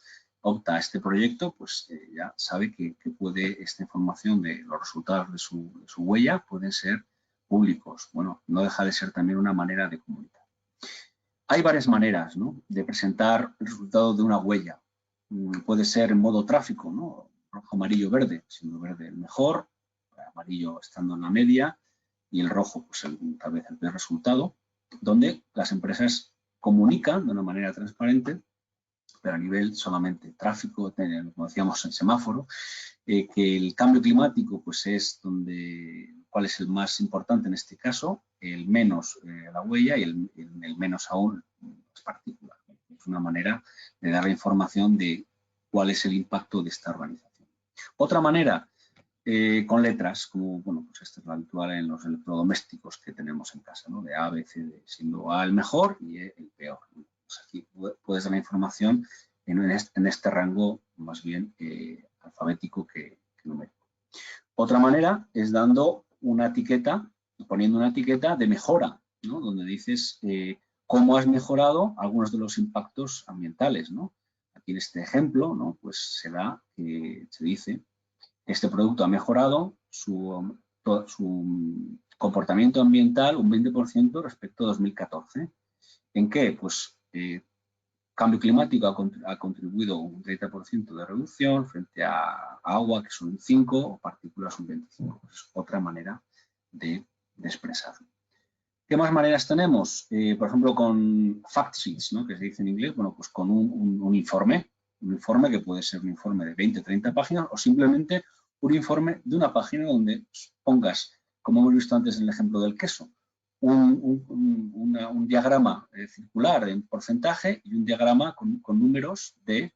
S1: opta a este proyecto, pues ya sabe que puede esta información de los resultados de su huella pueden ser públicos. Bueno, no deja de ser también una manera de comunicar. Hay varias maneras, ¿no?, de presentar el resultado de una huella. Puede ser en modo tráfico, ¿no?, rojo, amarillo, verde, siendo verde el mejor, amarillo estando en la media y el rojo, pues tal vez el peor resultado, donde las empresas comunican de una manera transparente, pero a nivel solamente tráfico, como decíamos en semáforo, que el cambio climático pues es cuál es el más importante en este caso, el menos la huella y el menos aún las partículas. Es una manera de dar la información de cuál es el impacto de esta organización. Otra manera, con letras, como bueno, pues esta es la habitual en los electrodomésticos que tenemos en casa, ¿no?, de A, B, C, D, siendo A el mejor y E el peor. Pues aquí puedes dar la información en este rango más bien alfabético que numérico. Otra manera es dando una etiqueta, poniendo una etiqueta de mejora, ¿no?, donde dices cómo has mejorado algunos de los impactos ambientales, ¿no? Aquí en este ejemplo, ¿no?, pues se dice que este producto ha mejorado su comportamiento ambiental un 20% respecto a 2014. ¿En qué? Pues cambio climático ha contribuido un 30% de reducción frente a agua, que son un 5%, o partículas un 25%. Pues es otra manera de expresarlo. ¿Qué más maneras tenemos? Por ejemplo, con fact sheets, ¿no?, que se dice en inglés, bueno, pues con un informe que puede ser un informe de 20 o 30 páginas o simplemente un informe de una página donde pongas, como hemos visto antes en el ejemplo del queso, un diagrama circular en porcentaje y un diagrama con números de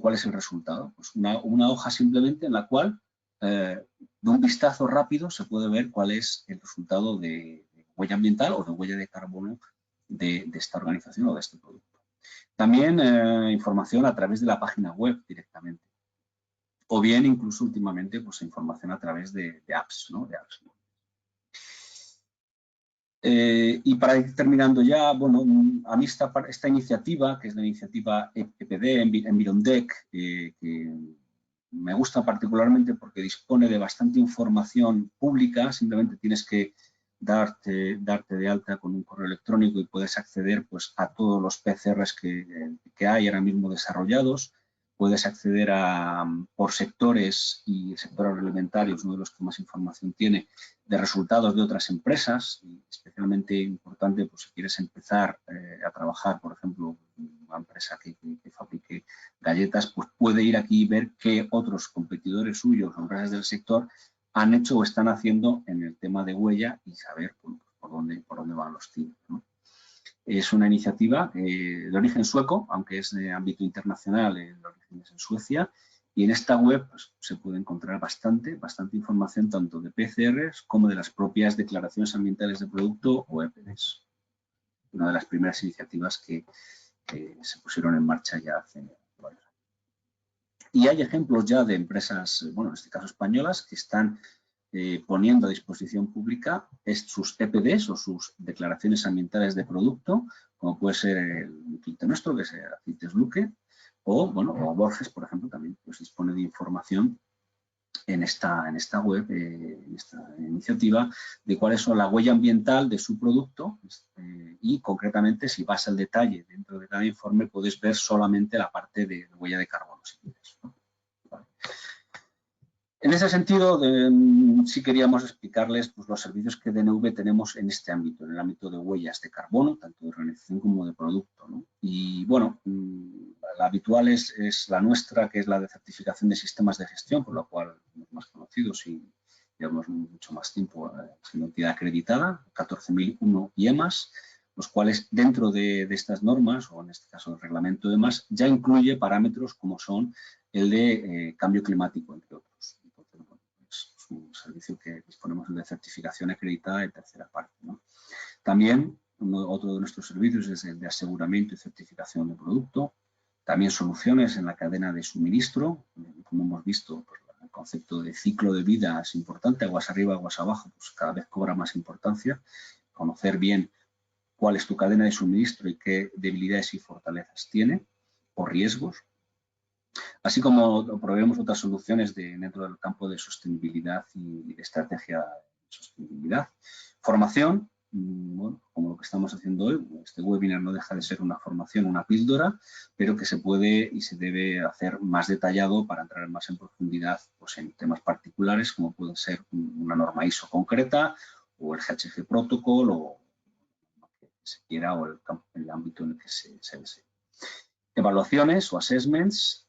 S1: cuál es el resultado. Pues una hoja simplemente en la cual de un vistazo rápido se puede ver cuál es el resultado de huella ambiental o de huella de carbono de esta organización o de este producto. También información a través de la página web directamente. O bien, incluso últimamente, pues información a través de apps, ¿no? Y para ir terminando ya, bueno, a mí esta iniciativa, que es la iniciativa EPD, Environdec, que me gusta particularmente porque dispone de bastante información pública, simplemente tienes que darte de alta con un correo electrónico y puedes acceder pues, a todos los PCRs que hay ahora mismo desarrollados. Puedes acceder por sectores, y el sector agroalimentario es uno de los que más información tiene, de resultados de otras empresas, y especialmente importante pues, si quieres empezar a trabajar, por ejemplo, una empresa que fabrique galletas, pues puede ir aquí y ver qué otros competidores suyos o empresas del sector han hecho o están haciendo en el tema de huella y saber pues, por dónde van los tiros, ¿no? Es una iniciativa de origen sueco, aunque es de ámbito internacional, el origen es en Suecia, y en esta web pues, se puede encontrar bastante información tanto de PCRs como de las propias declaraciones ambientales de producto o EPDs. Una de las primeras iniciativas que se pusieron en marcha ya hace varios años. Y hay ejemplos ya de empresas, bueno, en este caso españolas, que están poniendo a disposición pública sus EPDs o sus declaraciones ambientales de producto, como puede ser el cliente nuestro, que es Aceites Luque, o Borges, por ejemplo, también pues, dispone de información en esta web, en esta iniciativa, de cuáles son la huella ambiental de su producto y concretamente si vas al detalle dentro de cada informe puedes ver solamente la parte de huella de carbono, si quieres, ¿no? Vale. En ese sentido, sí queríamos explicarles pues, los servicios que DNV tenemos en este ámbito, en el ámbito de huellas de carbono, tanto de organización como de producto, ¿no? Y bueno, la habitual es la nuestra, que es la de certificación de sistemas de gestión, por lo cual somos más conocidos y llevamos mucho más tiempo siendo entidad acreditada, 14.001 y EMAS, los cuales dentro de estas normas, o en este caso el reglamento de EMAS, ya incluye parámetros como son el de cambio climático, entre otros. Entonces, bueno, es un servicio que disponemos de certificación acreditada de tercera parte, ¿no? También otro de nuestros servicios es el de aseguramiento y certificación de producto. También soluciones en la cadena de suministro. Como hemos visto, pues, el concepto de ciclo de vida es importante. Aguas arriba, aguas abajo, pues cada vez cobra más importancia. Conocer bien cuál es tu cadena de suministro y qué debilidades y fortalezas tiene o riesgos. Así como proveemos otras soluciones dentro del campo de sostenibilidad y de estrategia de sostenibilidad. Formación, bueno, como lo que estamos haciendo hoy, este webinar no deja de ser una formación, una píldora, pero que se puede y se debe hacer más detallado para entrar más en profundidad pues, en temas particulares, como puede ser una norma ISO concreta o el GHG Protocol o lo que se quiera o el ámbito en el que se desee. Evaluaciones o assessments.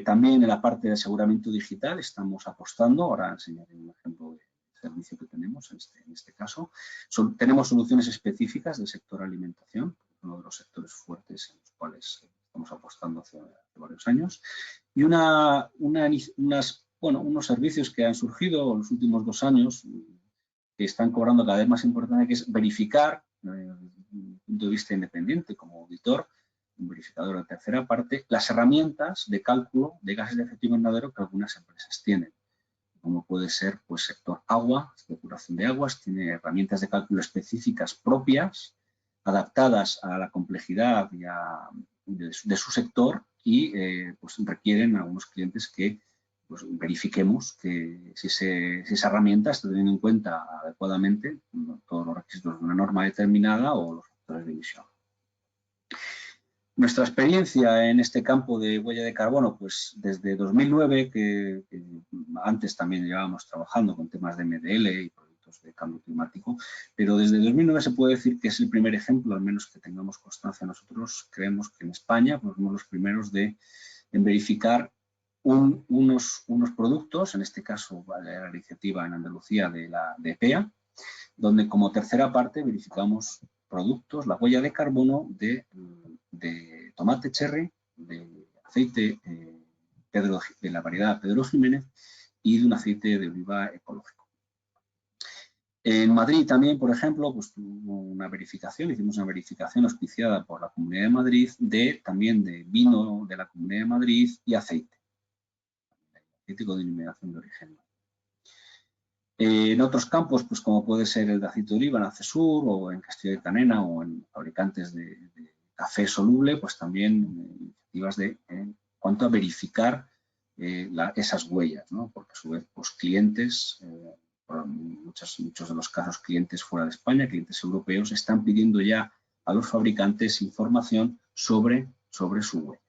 S1: También en la parte de aseguramiento digital estamos apostando. Ahora enseñaré un ejemplo de servicio que tenemos en este caso. Tenemos soluciones específicas del sector alimentación, uno de los sectores fuertes en los cuales estamos apostando hace varios años. Y unos servicios que han surgido en los últimos 2 años que están cobrando cada vez más importancia, que es verificar, desde un punto de vista independiente como auditor, un verificador de tercera parte, las herramientas de cálculo de gases de efecto invernadero que algunas empresas tienen, como puede ser pues, sector agua, depuración de aguas, tiene herramientas de cálculo específicas propias, adaptadas a la complejidad y de su sector y pues, requieren a algunos clientes que pues, verifiquemos que si esa herramienta está teniendo en cuenta adecuadamente todos los requisitos de una norma determinada o los factores de emisión. Nuestra experiencia en este campo de huella de carbono, pues desde 2009, que antes también llevábamos trabajando con temas de MDL y proyectos de cambio climático, pero desde 2009 se puede decir que es el primer ejemplo, al menos que tengamos constancia nosotros, creemos que en España pues, somos los primeros en verificar unos productos, en este caso la iniciativa en Andalucía de EPEA, donde como tercera parte verificamos productos, la huella de carbono de tomate cherry, de aceite de la variedad Pedro Jiménez y de un aceite de oliva ecológico. En Madrid también, por ejemplo, pues hicimos una verificación auspiciada por la Comunidad de Madrid también de vino de la Comunidad de Madrid y aceite con denominación de origen. En otros campos, pues como puede ser el de aceite de oliva en Accesur o en Castillo de Canena o en fabricantes de café soluble, pues también iniciativas en cuanto a verificar esas huellas, ¿no? Porque a su vez, pues clientes, muchos de los casos clientes fuera de España, clientes europeos, están pidiendo ya a los fabricantes información sobre su huella.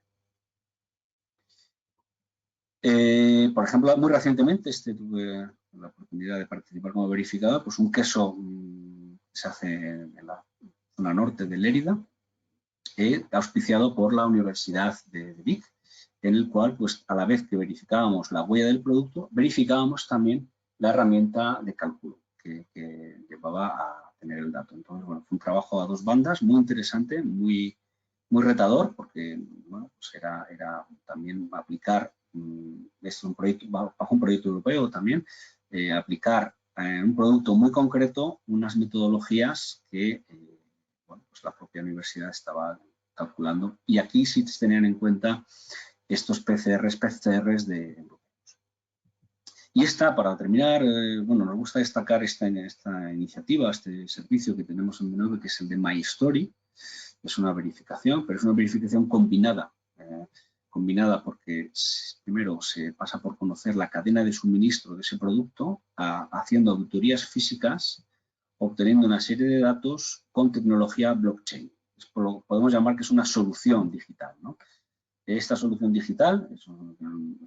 S1: Por ejemplo, muy recientemente tuve la oportunidad de participar como verificador, pues un queso que se hace en la zona norte de Lérida, auspiciado por la Universidad de Vic, en el cual, pues a la vez que verificábamos la huella del producto, verificábamos también la herramienta de cálculo que llevaba a tener el dato. Entonces, bueno, fue un trabajo a dos bandas muy interesante, muy retador, porque bueno, pues era también aplicar bajo un proyecto europeo también, aplicar en un producto muy concreto unas metodologías que bueno, pues la propia universidad estaba calculando, y aquí sí se tenían en cuenta estos PCRs de europeos. Y para terminar, bueno, nos gusta destacar esta iniciativa, este servicio que tenemos en B9, que es el de My Story. Es una verificación, pero es una verificación combinada. Combinada porque primero se pasa por conocer la cadena de suministro de ese producto, haciendo auditorías físicas, obteniendo una serie de datos con tecnología blockchain. Podemos llamar que es una solución digital, ¿no? Esta solución digital es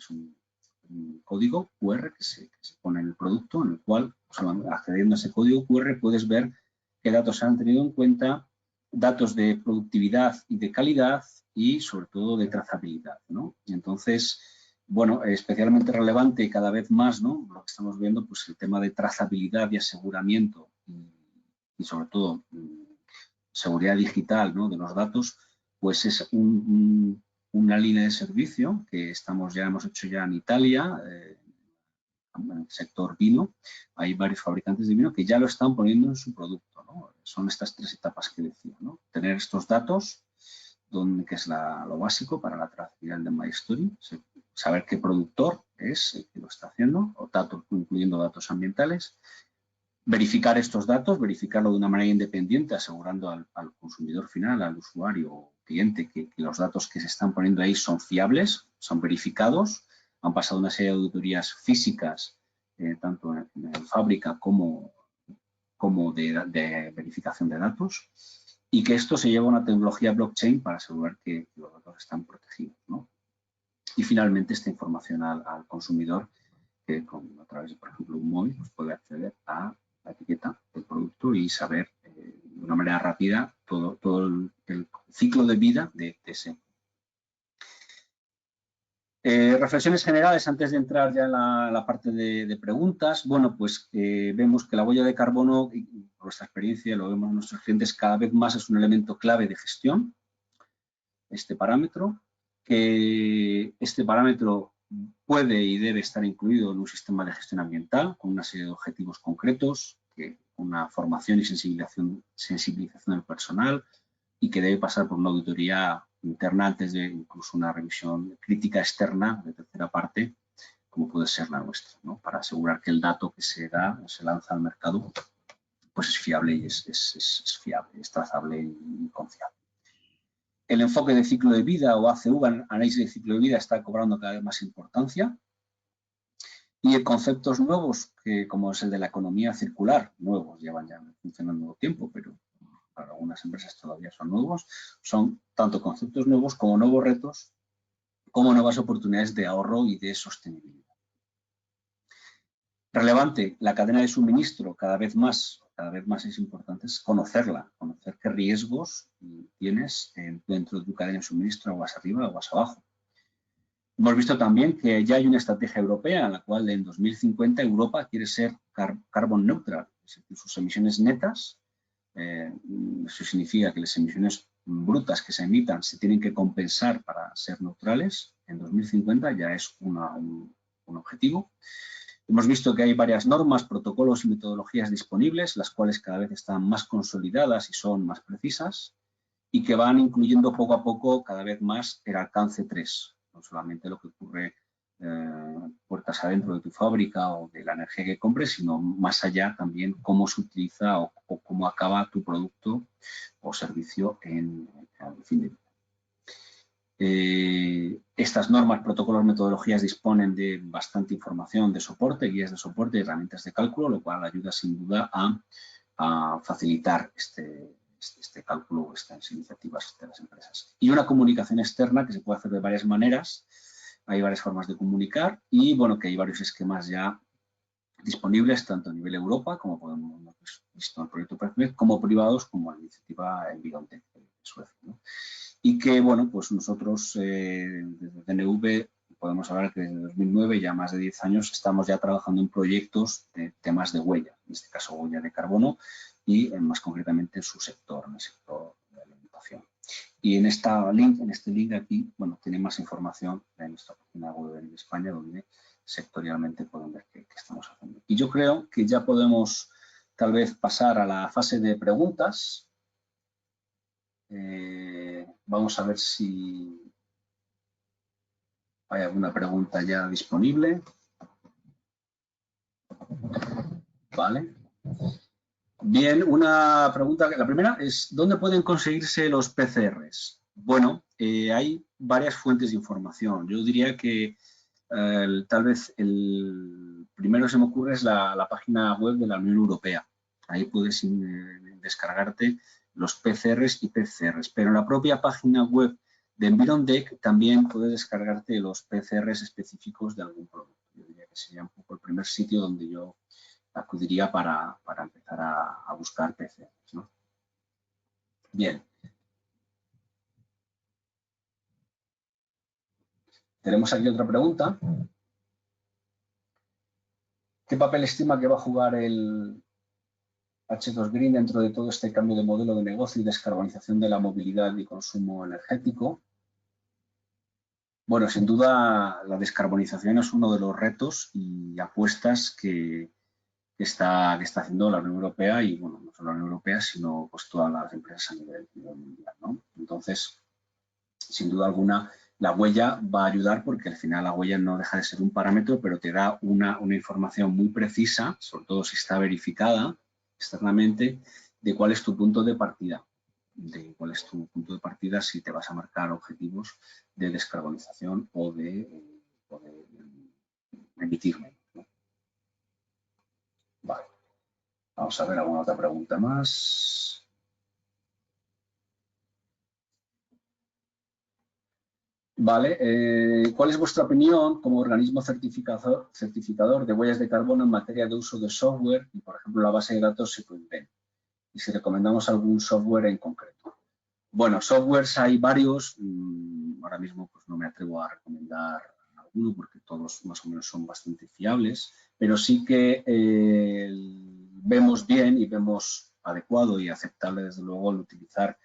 S1: un código QR que se pone en el producto, en el cual, accediendo a ese código QR, puedes ver qué datos se han tenido en cuenta, datos de productividad y de calidad y, sobre todo, de trazabilidad, ¿no? Y entonces, bueno, especialmente relevante cada vez más, ¿no? Lo que estamos viendo, pues el tema de trazabilidad y aseguramiento y sobre todo, seguridad digital, ¿no? De los datos, pues es una línea de servicio que hemos hecho ya en Italia, en el sector vino. Hay varios fabricantes de vino que ya lo están poniendo en su producto, ¿no? Son estas tres etapas que decía, ¿no? Tener estos datos, que es lo básico para la trazabilidad de My Story, saber qué productor es el que lo está haciendo, o datos, incluyendo datos ambientales. Verificar estos datos, verificarlo de una manera independiente, asegurando al consumidor final, al usuario o cliente, que los datos que se están poniendo ahí son fiables, son verificados, han pasado una serie de auditorías físicas, tanto en fábrica como de verificación de datos, y que esto se lleva a una tecnología blockchain para asegurar que los datos están protegidos, ¿no? Y finalmente esta información al consumidor, que a través de, por ejemplo, un móvil, pues puede acceder a la etiqueta del producto y saber de una manera rápida todo el ciclo de vida de ese. Reflexiones generales antes de entrar ya en la parte de preguntas. Bueno, pues vemos que la huella de carbono, y por nuestra experiencia lo vemos en nuestros clientes, cada vez más es un elemento clave de gestión, este parámetro, que este parámetro puede y debe estar incluido en un sistema de gestión ambiental con una serie de objetivos concretos, una formación y sensibilización del personal, y que debe pasar por una auditoría interna antes de incluso una revisión crítica externa de tercera parte, como puede ser la nuestra, ¿no? Para asegurar que el dato que se lanza al mercado, pues es fiable y es fiable, es trazable y confiable. El enfoque de ciclo de vida o ACV, análisis de ciclo de vida, está cobrando cada vez más importancia. Y conceptos nuevos, como es el de la economía circular, nuevos, llevan ya funcionando tiempo, pero para algunas empresas todavía son nuevos, son tanto conceptos nuevos como nuevos retos, como nuevas oportunidades de ahorro y de sostenibilidad. Relevante, la cadena de suministro cada vez más es importante conocerla, conocer qué riesgos tienes dentro de tu cadena de suministro, aguas arriba, aguas abajo. Hemos visto también que ya hay una estrategia europea en la cual en 2050 Europa quiere ser carbon neutral, es decir, sus emisiones netas. Eso significa que las emisiones brutas que se emitan se tienen que compensar para ser neutrales. En 2050 ya es un objetivo. Hemos visto que hay varias normas, protocolos y metodologías disponibles, las cuales cada vez están más consolidadas y son más precisas, y que van incluyendo poco a poco cada vez más el alcance 3, no solamente lo que ocurre puertas adentro de tu fábrica o de la energía que compres, sino más allá también cómo se utiliza o cómo acaba tu producto o servicio en el fin de vida. Estas normas, protocolos, metodologías disponen de bastante información de soporte, guías de soporte y herramientas de cálculo, lo cual ayuda sin duda a facilitar este cálculo, estas iniciativas de las empresas. Y una comunicación externa que se puede hacer de varias maneras. Hay varias formas de comunicar y, bueno, que hay varios esquemas ya disponibles, tanto a nivel Europa, como podemos visto en el proyecto Perfect, como privados, como la iniciativa Envirotech de Suecia, ¿no? Y que, bueno, pues nosotros desde DNV podemos hablar que desde 2009, ya más de 10 años, estamos ya trabajando en proyectos de temas de huella, en este caso huella de carbono, y más concretamente en su sector, en el sector de la alimentación. Y en este link aquí, bueno, tiene más información en nuestra página web en España, donde sectorialmente pueden ver qué estamos haciendo. Y yo creo que ya podemos tal vez pasar a la fase de preguntas. Vamos a ver si hay alguna pregunta ya disponible. Vale. Bien, una pregunta. La primera es, ¿dónde pueden conseguirse los PCRs? Bueno, hay varias fuentes de información. Yo diría que tal vez el primero que se me ocurre es la página web de la Unión Europea. Ahí puedes descargarte los PCRs y PCRs, pero en la propia página web de Envirotech también puedes descargarte los PCRs específicos de algún producto. Yo diría que sería un poco el primer sitio donde yo acudiría para empezar a buscar PCRs, ¿no? Bien. Tenemos aquí otra pregunta. ¿Qué papel estima que va a jugar el H2 Green dentro de todo este cambio de modelo de negocio y descarbonización de la movilidad y consumo energético? Bueno, sin duda la descarbonización es uno de los retos y apuestas que está haciendo la Unión Europea y, bueno, no solo la Unión Europea, sino pues todas las empresas a nivel mundial, ¿no? Entonces, sin duda alguna, la huella va a ayudar porque al final la huella no deja de ser un parámetro, pero te da una información muy precisa, sobre todo si está verificada externamente, de cuál es tu punto de partida, si te vas a marcar objetivos de descarbonización o de emitir menos, ¿no? Vale. Vamos a ver alguna otra pregunta más. Vale, ¿cuál es vuestra opinión como organismo certificador de huellas de carbono en materia de uso de software y, por ejemplo, la base de datos Ecoinven? Y si recomendamos algún software en concreto. Bueno, softwares hay varios. Ahora mismo pues, no me atrevo a recomendar alguno porque todos más o menos son bastante fiables, pero sí que vemos bien y vemos adecuado y aceptable, desde luego, el utilizar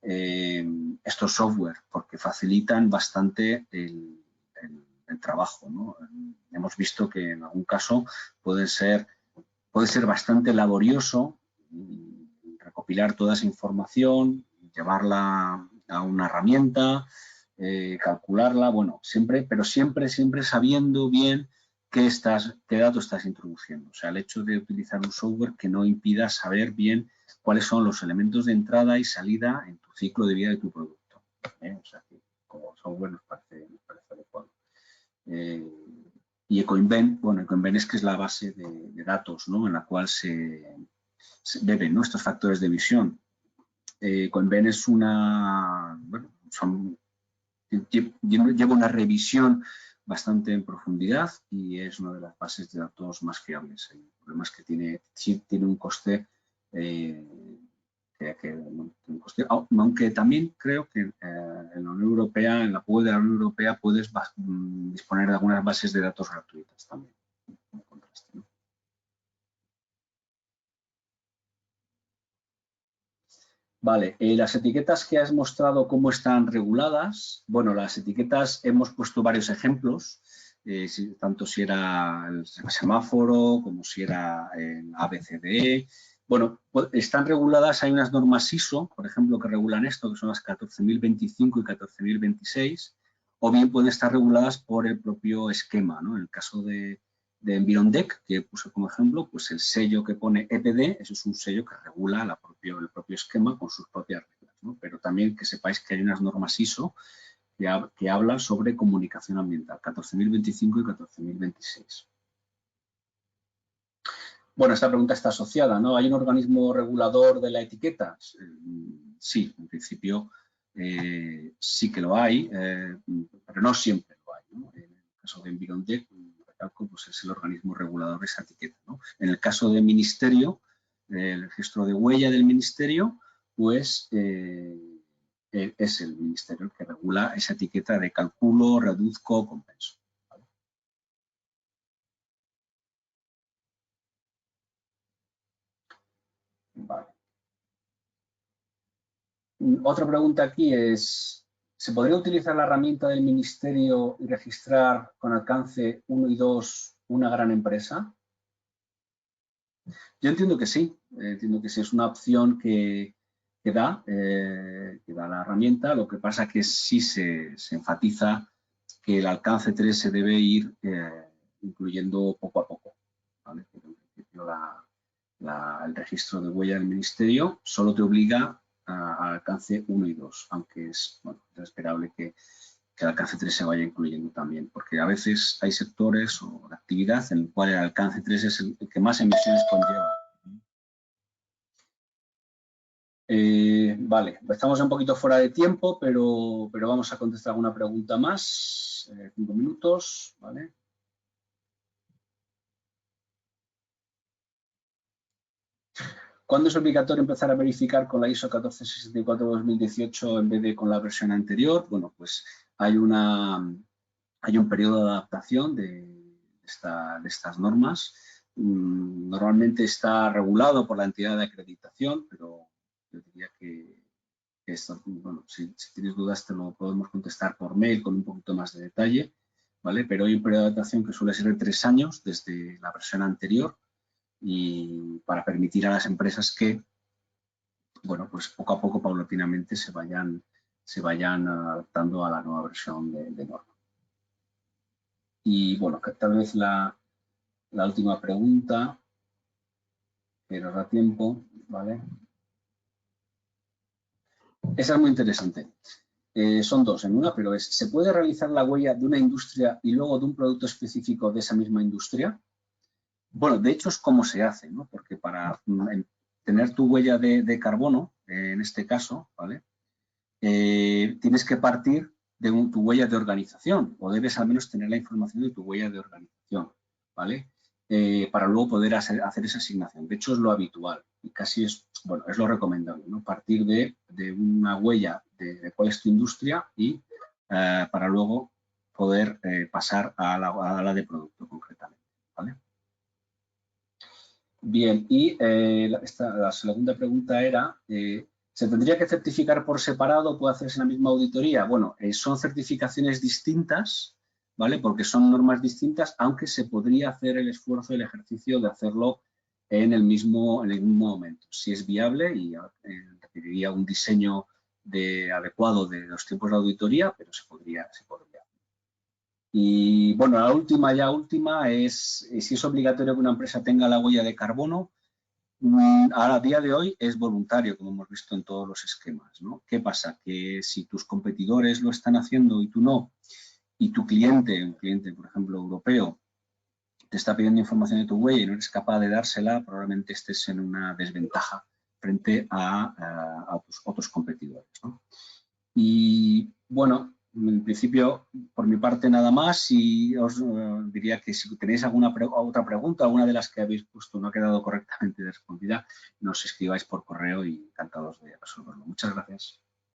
S1: estos software porque facilitan bastante el trabajo, ¿no? Hemos visto que en algún caso puede ser bastante laborioso recopilar toda esa información, llevarla a una herramienta, calcularla, bueno, pero siempre sabiendo bien qué datos estás introduciendo. O sea, el hecho de utilizar un software que no impida saber bien cuáles son los elementos de entrada y salida en tu ciclo de vida de tu producto. O sea, que como software nos parece adecuado. Y Ecoinven, bueno, Ecoinven es que es la base de datos, ¿no? En la cual se beben, ¿no?, estos factores de visión. Ecoinven es lleva una revisión bastante en profundidad y es una de las bases de datos más fiables. El problema es que tiene un coste, aunque también creo que en la Unión Europea, en la web de la Unión Europea, puedes disponer de algunas bases de datos gratuitas también. En contraste, ¿no? Vale, las etiquetas que has mostrado, ¿cómo están reguladas? Bueno, las etiquetas hemos puesto varios ejemplos tanto si era el semáforo como si era el ABCDE. Bueno, pues están reguladas, hay unas normas ISO, por ejemplo, que regulan esto, que son las 14.025 y 14.026, o bien pueden estar reguladas por el propio esquema, ¿no? En el caso de Environdec, que puse como ejemplo, pues el sello que pone EPD, eso es un sello que regula el propio esquema con sus propias reglas, ¿no? Pero también que sepáis que hay unas normas ISO que hablan sobre comunicación ambiental, 14.025 y 14.026. Bueno, esta pregunta está asociada, ¿no? ¿Hay un organismo regulador de la etiqueta? Sí, en principio sí que lo hay, pero no siempre lo hay, ¿no? En el caso de Environdec, recalco, pues es el organismo regulador de esa etiqueta, ¿no? En el caso del ministerio, el registro de huella del ministerio, pues es el ministerio el que regula esa etiqueta de calculo, reduzco, compenso. Vale. Otra pregunta aquí es, ¿se podría utilizar la herramienta del ministerio y registrar con alcance 1 y 2 una gran empresa? Yo entiendo que sí, es una opción que da la herramienta. Lo que pasa es que sí se enfatiza que el alcance 3 se debe ir incluyendo poco a poco, ¿vale? Pero en principio el registro de huella del ministerio solo te obliga al alcance 1 y 2, aunque es esperable que el alcance 3 se vaya incluyendo también, porque a veces hay sectores o de actividad en el cual el alcance 3 es el que más emisiones conlleva. Vale, estamos un poquito fuera de tiempo, pero vamos a contestar alguna pregunta más. 5 minutos, ¿vale? ¿Cuándo es obligatorio empezar a verificar con la ISO 14664-2018 en vez de con la versión anterior? Bueno, pues hay un periodo de adaptación de estas normas. Normalmente está regulado por la entidad de acreditación, pero yo diría que esto, bueno, si tienes dudas te lo podemos contestar por mail con un poquito más de detalle, ¿vale? Pero hay un periodo de adaptación que suele ser de 3 años desde la versión anterior y para permitir a las empresas que, bueno, pues poco a poco, paulatinamente, se vayan adaptando a la nueva versión de norma. Y bueno, tal vez la última pregunta, que nos da tiempo, ¿vale? Esa es muy interesante. Son dos en una, pero ¿se puede realizar la huella de una industria y luego de un producto específico de esa misma industria? Bueno, de hecho es como se hace, ¿no? Porque para tener tu huella de carbono, en este caso, ¿vale? Tienes que partir de tu huella de organización, o debes al menos tener la información de tu huella de organización, ¿vale? Para luego poder hacer esa asignación. De hecho, es lo habitual y casi es lo recomendable, ¿no? Partir de una huella de cuál es tu industria y para luego poder pasar a la de producto concretamente, ¿vale? Bien, y la segunda pregunta era, ¿se tendría que certificar por separado o puede hacerse en la misma auditoría? Bueno, son certificaciones distintas, ¿vale? Porque son normas distintas, aunque se podría hacer el esfuerzo, el ejercicio de hacerlo en el mismo momento. Si es viable y requeriría un diseño adecuado de los tiempos de auditoría, pero se podría. Y bueno, la última es si es obligatorio que una empresa tenga la huella de carbono. Ahora, a día de hoy, es voluntario, como hemos visto en todos los esquemas, ¿no? ¿Qué pasa? Que si tus competidores lo están haciendo y tú no, y tu cliente, un cliente, por ejemplo, europeo, te está pidiendo información de tu huella y no eres capaz de dársela, probablemente estés en una desventaja frente a tus otros competidores, ¿no? Y bueno, en principio, por mi parte nada más, y os diría que si tenéis alguna otra pregunta, alguna de las que habéis puesto no ha quedado correctamente respondida, nos escribáis por correo y encantados de resolverlo. Muchas gracias.